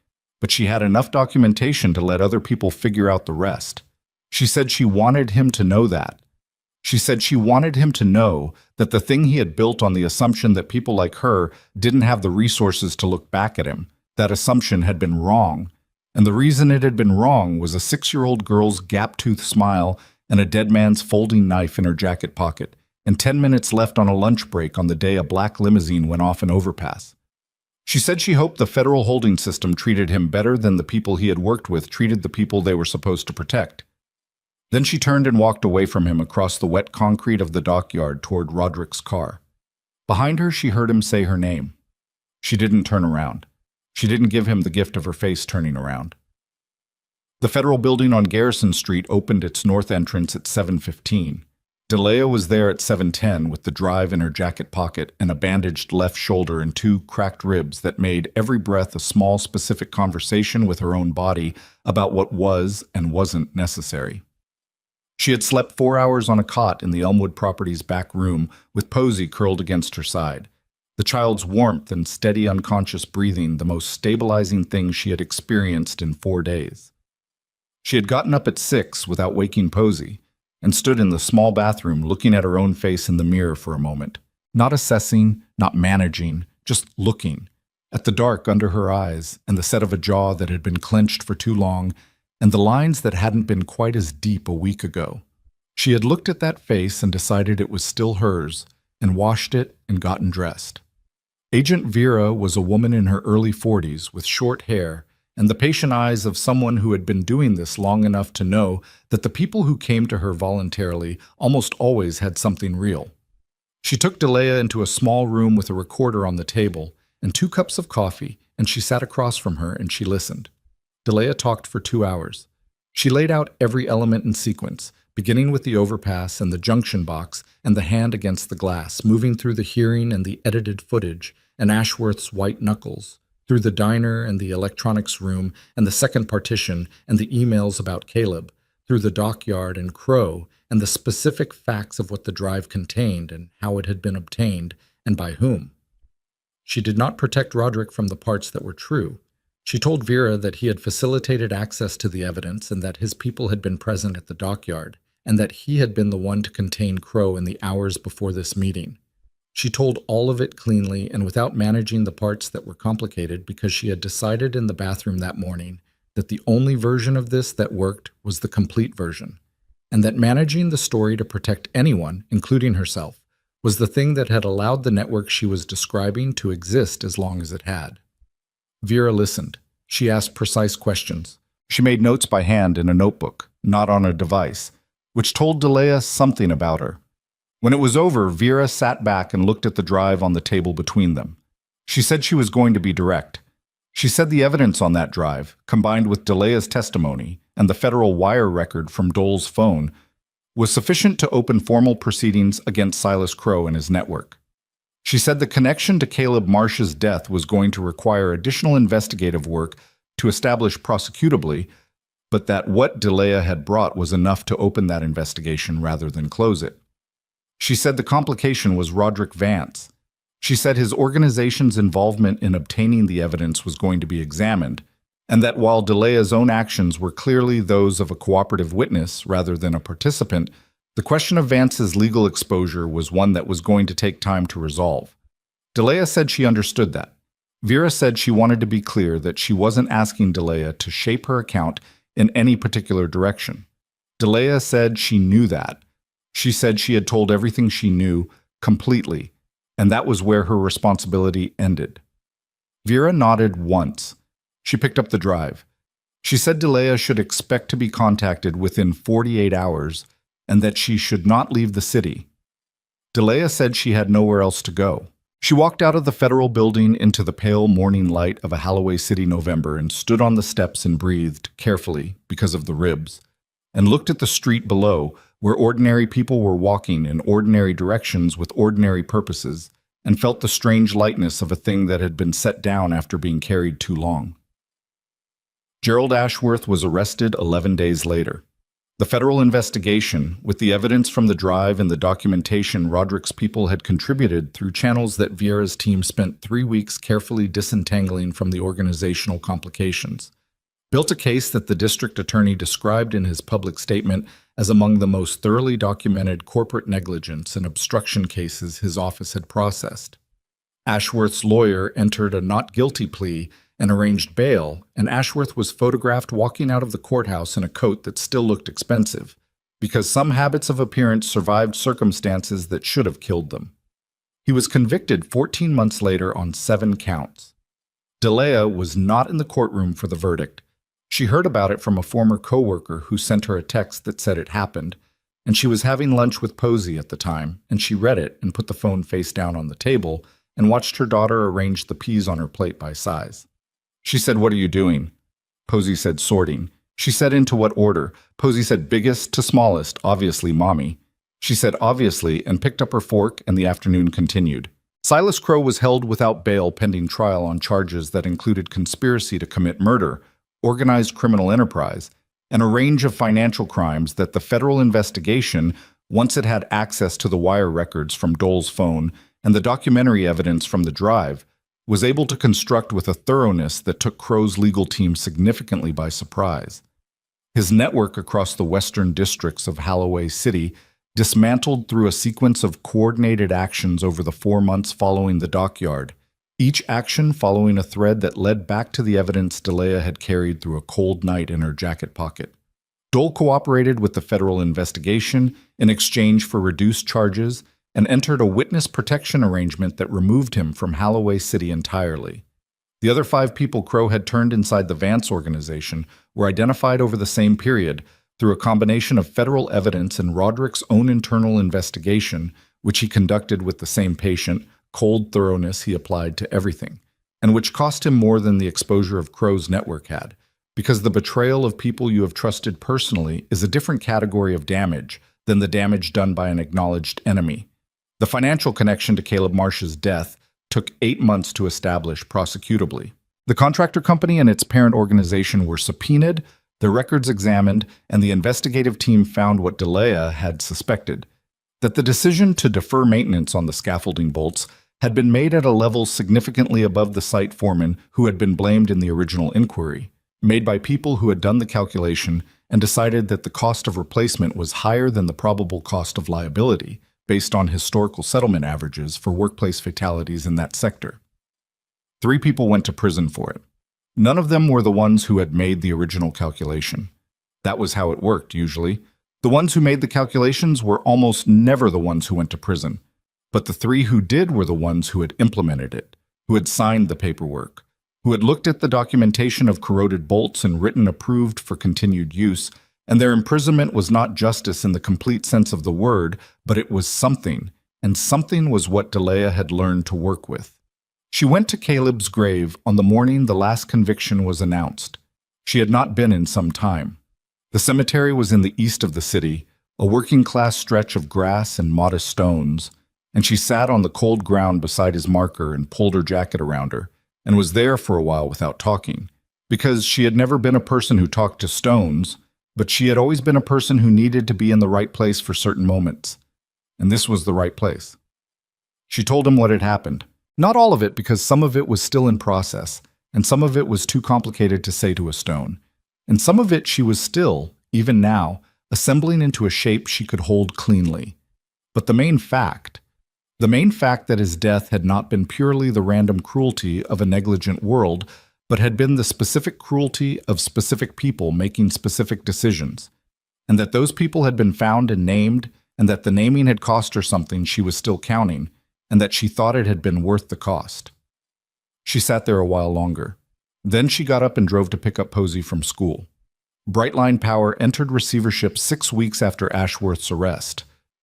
but she had enough documentation to let other people figure out the rest. She said she wanted him to know that. She said she wanted him to know that the thing he had built on the assumption that people like her didn't have the resources to look back at him, that assumption had been wrong. And the reason it had been wrong was a 6-year-old girl's gap-toothed smile and a dead man's folding knife in her jacket pocket, and 10 minutes left on a lunch break on the day a black limousine went off an overpass. She said she hoped the federal holding system treated him better than the people he had worked with treated the people they were supposed to protect. Then she turned and walked away from him across the wet concrete of the dockyard toward Roderick's car. Behind her, she heard him say her name. She didn't turn around. She didn't give him the gift of her face turning around. The federal building on Garrison Street opened its north entrance at 7:15. Delia was there at 7:10 with the drive in her jacket pocket and a bandaged left shoulder and 2 cracked ribs that made every breath a small specific conversation with her own body about what was and wasn't necessary. She had slept 4 hours on a cot in the Elmwood property's back room with Posey curled against her side. The child's warmth and steady unconscious breathing the most stabilizing thing she had experienced in 4 days. She had gotten up at 6 without waking Posey and stood in the small bathroom looking at her own face in the mirror for a moment, not assessing, not managing, just looking, at the dark under her eyes and the set of a jaw that had been clenched for too long and the lines that hadn't been quite as deep a week ago. She had looked at that face and decided it was still hers, and washed it and gotten dressed. Agent Vera was a woman in her early 40s with short hair and the patient eyes of someone who had been doing this long enough to know that the people who came to her voluntarily almost always had something real. She took Delia into a small room with a recorder on the table and 2 cups of coffee, and she sat across from her and she listened. Delia talked for 2 hours. She laid out every element in sequence, beginning with the overpass and the junction box and the hand against the glass, moving through the hearing and the edited footage and Ashworth's white knuckles, through the diner and the electronics room and the second partition and the emails about Caleb, through the dockyard and Crow and the specific facts of what the drive contained and how it had been obtained and by whom. She did not protect Roderick from the parts that were true. She told Vera that he had facilitated access to the evidence and that his people had been present at the dockyard, and that he had been the one to contain Crow in the hours before this meeting. She told all of it cleanly and without managing the parts that were complicated because she had decided in the bathroom that morning that the only version of this that worked was the complete version, and that managing the story to protect anyone, including herself, was the thing that had allowed the network she was describing to exist as long as it had. Vera listened. She asked precise questions. She made notes by hand in a notebook, not on a device, which told Delia something about her. When it was over, Vera sat back and looked at the drive on the table between them. She said she was going to be direct. She said the evidence on that drive, combined with Delia's testimony and the federal wire record from Dole's phone, was sufficient to open formal proceedings against Silas Crowe and his network. She said the connection to Caleb Marsh's death was going to require additional investigative work to establish prosecutably, but that what DeLea had brought was enough to open that investigation rather than close it. She said the complication was Roderick Vance. She said his organization's involvement in obtaining the evidence was going to be examined, and that while DeLea's own actions were clearly those of a cooperative witness rather than a participant, the question of Vance's legal exposure was one that was going to take time to resolve. DeLea said she understood that. Vera said she wanted to be clear that she wasn't asking DeLea to shape her account in any particular direction. DeLea said she knew that. She said she had told everything she knew completely, and that was where her responsibility ended. Vera nodded once. She picked up the drive. She said DeLea should expect to be contacted within 48 hours and that she should not leave the city. DeLea said she had nowhere else to go. She walked out of the federal building into the pale morning light of a Halloway City November and stood on the steps and breathed carefully because of the ribs, and looked at the street below where ordinary people were walking in ordinary directions with ordinary purposes, and felt the strange lightness of a thing that had been set down after being carried too long. Gerald Ashworth was arrested 11 days later. The federal investigation, with the evidence from the drive and the documentation Roderick's people had contributed through channels that Vieira's team spent 3 weeks carefully disentangling from the organizational complications, built a case that the district attorney described in his public statement as among the most thoroughly documented corporate negligence and obstruction cases his office had processed. Ashworth's lawyer entered a not guilty plea and arranged bail, and Ashworth was photographed walking out of the courthouse in a coat that still looked expensive, because some habits of appearance survived circumstances that should have killed them. He was convicted 14 months later on 7 counts. DeLea was not in the courtroom for the verdict. She heard about it from a former coworker who sent her a text that said it happened, and she was having lunch with Posey at the time, and she read it and put the phone face down on the table and watched her daughter arrange the peas on her plate by size. She said, "What are you doing?" Posey said, "Sorting." She said, "Into what order?" Posey said, "Biggest to smallest, obviously, Mommy." She said, "Obviously," and picked up her fork, and the afternoon continued. Silas Crowe was held without bail pending trial on charges that included conspiracy to commit murder, organized criminal enterprise, and a range of financial crimes that the federal investigation, once it had access to the wire records from Dole's phone and the documentary evidence from the drive, was able to construct with a thoroughness that took Crowe's legal team significantly by surprise. His network across the western districts of Halloway City dismantled through a sequence of coordinated actions over the 4 months following the dockyard, each action following a thread that led back to the evidence DeLea had carried through a cold night in her jacket pocket. Dole cooperated with the federal investigation in exchange for reduced charges and entered a witness protection arrangement that removed him from Halloway City entirely. The other 5 people Crowe had turned inside the Vance organization were identified over the same period through a combination of federal evidence and Roderick's own internal investigation, which he conducted with the same patient, cold thoroughness he applied to everything, and which cost him more than the exposure of Crowe's network had, because the betrayal of people you have trusted personally is a different category of damage than the damage done by an acknowledged enemy. The financial connection to Caleb Marsh's death took 8 months to establish prosecutably. The contractor company and its parent organization were subpoenaed, their records examined, and the investigative team found what DeLea had suspected, that the decision to defer maintenance on the scaffolding bolts had been made at a level significantly above the site foreman who had been blamed in the original inquiry, made by people who had done the calculation and decided that the cost of replacement was higher than the probable cost of liability, based on historical settlement averages for workplace fatalities in that sector. 3 people went to prison for it. None of them were the ones who had made the original calculation. That was how it worked, usually. The ones who made the calculations were almost never the ones who went to prison. But the 3 who did were the ones who had implemented it, who had signed the paperwork, who had looked at the documentation of corroded bolts and written approved for continued use, and their imprisonment was not justice in the complete sense of the word, but it was something, and something was what DeLea had learned to work with. She went to Caleb's grave on the morning the last conviction was announced. She had not been in some time. The cemetery was in the east of the city, a working-class stretch of grass and modest stones, and she sat on the cold ground beside his marker and pulled her jacket around her, and was there for a while without talking, because she had never been a person who talked to stones, but she had always been a person who needed to be in the right place for certain moments, and this was the right place. She told him what had happened. Not all of it, because some of it was still in process, and some of it was too complicated to say to a stone, and some of it she was still, even now, assembling into a shape she could hold cleanly. But the main fact that his death had not been purely the random cruelty of a negligent world, but had been the specific cruelty of specific people making specific decisions, and that those people had been found and named, and that the naming had cost her something she was still counting, and that she thought it had been worth the cost. She sat there a while longer. Then she got up and drove to pick up Posey from school. Brightline Power entered receivership 6 weeks after Ashworth's arrest.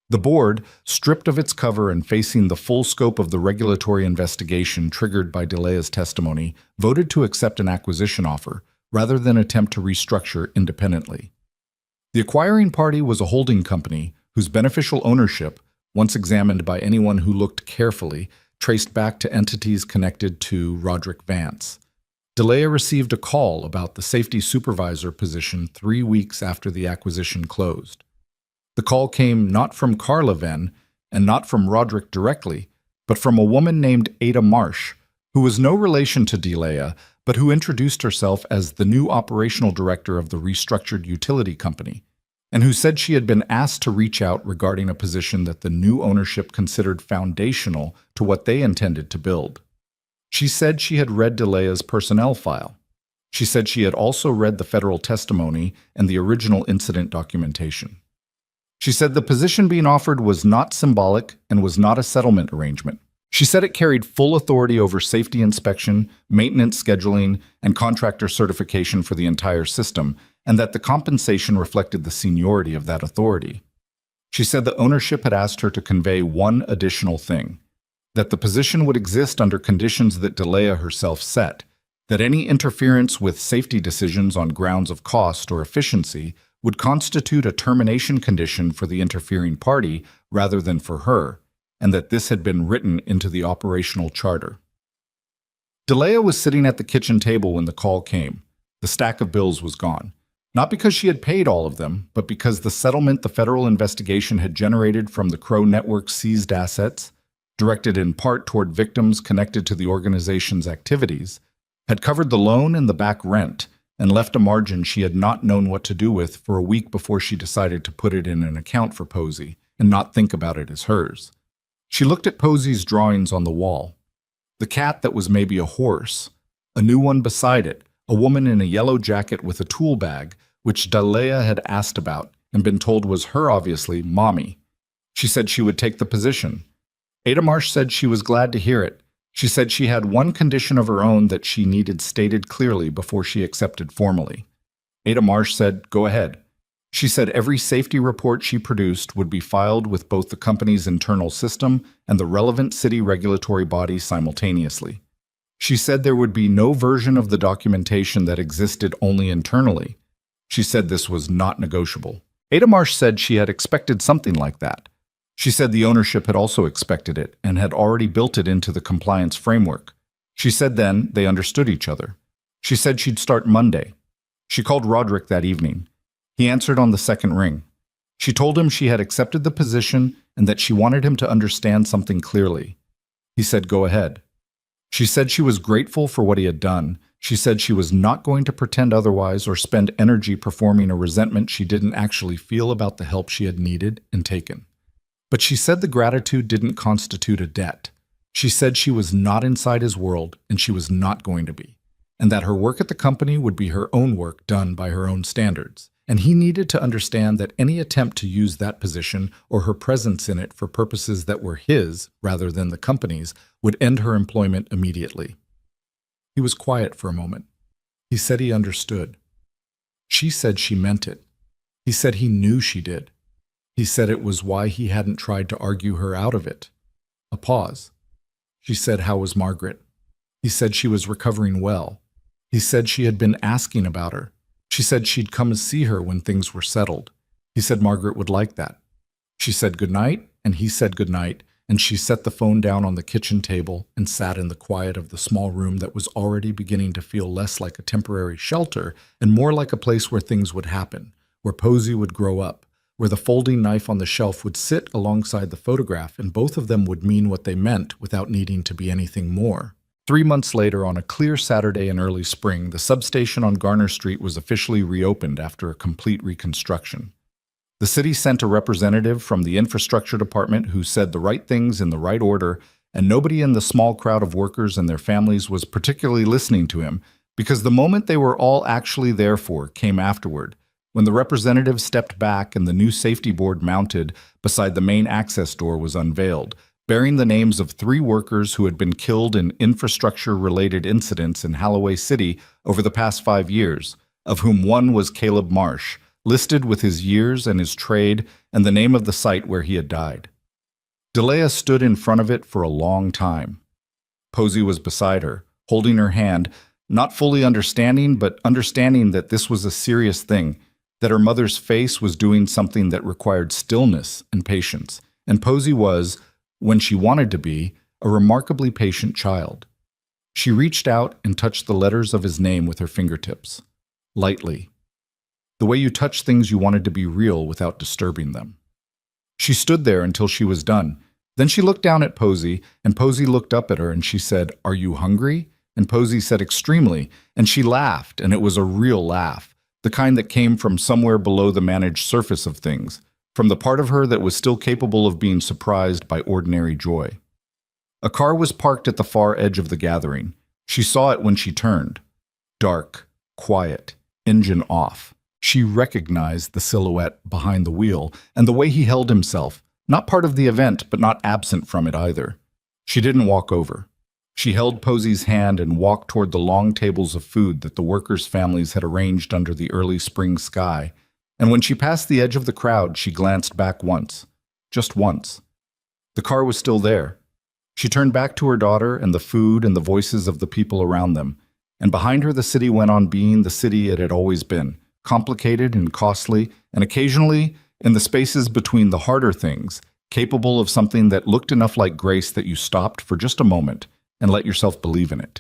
The board, stripped of its cover and facing the full scope of the regulatory investigation triggered by DeLea's testimony, voted to accept an acquisition offer, rather than attempt to restructure independently. The acquiring party was a holding company whose beneficial ownership, once examined by anyone who looked carefully, traced back to entities connected to Roderick Vance. DeLea received a call about the safety supervisor position 3 weeks after the acquisition closed. The call came not from Carla Venn and not from Roderick directly, but from a woman named Ada Marsh, who was no relation to DeLea, but who introduced herself as the new operational director of the restructured utility company, and who said she had been asked to reach out regarding a position that the new ownership considered foundational to what they intended to build. She said she had read DeLea's personnel file. She said she had also read the federal testimony and the original incident documentation. She said the position being offered was not symbolic and was not a settlement arrangement. She said it carried full authority over safety inspection, maintenance scheduling, and contractor certification for the entire system, and that the compensation reflected the seniority of that authority. She said the ownership had asked her to convey one additional thing: that the position would exist under conditions that DeLea herself set, that any interference with safety decisions on grounds of cost or efficiency would constitute a termination condition for the interfering party rather than for her, and that this had been written into the operational charter. DeLea was sitting at the kitchen table when the call came. The stack of bills was gone. Not because she had paid all of them, but because the settlement the federal investigation had generated from the Crow Network's seized assets, directed in part toward victims connected to the organization's activities, had covered the loan and the back rent, and left a margin she had not known what to do with for a week before she decided to put it in an account for Posey and not think about it as hers. She looked at Posey's drawings on the wall. The cat that was maybe a horse, a new one beside it, a woman in a yellow jacket with a tool bag, which DeLea had asked about and been told was her, obviously, mommy. She said she would take the position. Ada Marsh said she was glad to hear it. She said she had one condition of her own that she needed stated clearly before she accepted formally. Ada Marsh said, "Go ahead." She said every safety report she produced would be filed with both the company's internal system and the relevant city regulatory body simultaneously. She said there would be no version of the documentation that existed only internally. She said this was not negotiable. Ada Marsh said she had expected something like that. She said the ownership had also expected it and had already built it into the compliance framework. She said then they understood each other. She said she'd start Monday. She called Roderick that evening. He answered on the second ring. She told him she had accepted the position and that she wanted him to understand something clearly. He said, "Go ahead." She said she was grateful for what he had done. She said she was not going to pretend otherwise or spend energy performing a resentment she didn't actually feel about the help she had needed and taken. But she said the gratitude didn't constitute a debt. She said she was not inside his world and she was not going to be, and that her work at the company would be her own work done by her own standards. And he needed to understand that any attempt to use that position or her presence in it for purposes that were his rather than the company's would end her employment immediately. He was quiet for a moment. He said he understood. She said she meant it. He said he knew she did. He said it was why he hadn't tried to argue her out of it. A pause. She said, "How was Margaret?" He said she was recovering well. He said she had been asking about her. She said she'd come and see her when things were settled. He said Margaret would like that. She said goodnight, and he said goodnight, and she set the phone down on the kitchen table and sat in the quiet of the small room that was already beginning to feel less like a temporary shelter and more like a place where things would happen, where Posey would grow up, where the folding knife on the shelf would sit alongside the photograph and both of them would mean what they meant without needing to be anything more. 3 months later, on a clear Saturday in early spring, the substation on Garner Street was officially reopened after a complete reconstruction. The city sent a representative from the infrastructure department who said the right things in the right order, and nobody in the small crowd of workers and their families was particularly listening to him because the moment they were all actually there for came afterward, when the representative stepped back and the new safety board mounted beside the main access door was unveiled, bearing the names of 3 workers who had been killed in infrastructure-related incidents in Holloway City over the past 5 years, of whom one was Caleb Marsh, listed with his years and his trade and the name of the site where he had died. Delia stood in front of it for a long time. Posey was beside her, holding her hand, not fully understanding, but understanding that this was a serious thing, that her mother's face was doing something that required stillness and patience, and Posey was, when she wanted to be, a remarkably patient child. She reached out and touched the letters of his name with her fingertips, lightly, the way you touch things you wanted to be real without disturbing them. She stood there until she was done. Then she looked down at Posey, and Posey looked up at her, and she said, "Are you hungry?" And Posey said, "Extremely." And she laughed, and it was a real laugh, the kind that came from somewhere below the managed surface of things, from the part of her that was still capable of being surprised by ordinary joy. A car was parked at the far edge of the gathering. She saw it when she turned. Dark, quiet, engine off. She recognized the silhouette behind the wheel and the way he held himself, not part of the event, but not absent from it either. She didn't walk over. She held Posey's hand and walked toward the long tables of food that the workers' families had arranged under the early spring sky. And when she passed the edge of the crowd, she glanced back once. Just once. The car was still there. She turned back to her daughter and the food and the voices of the people around them. And behind her, the city went on being the city it had always been. Complicated and costly, and occasionally, in the spaces between the harder things, capable of something that looked enough like grace that you stopped for just a moment and let yourself believe in it.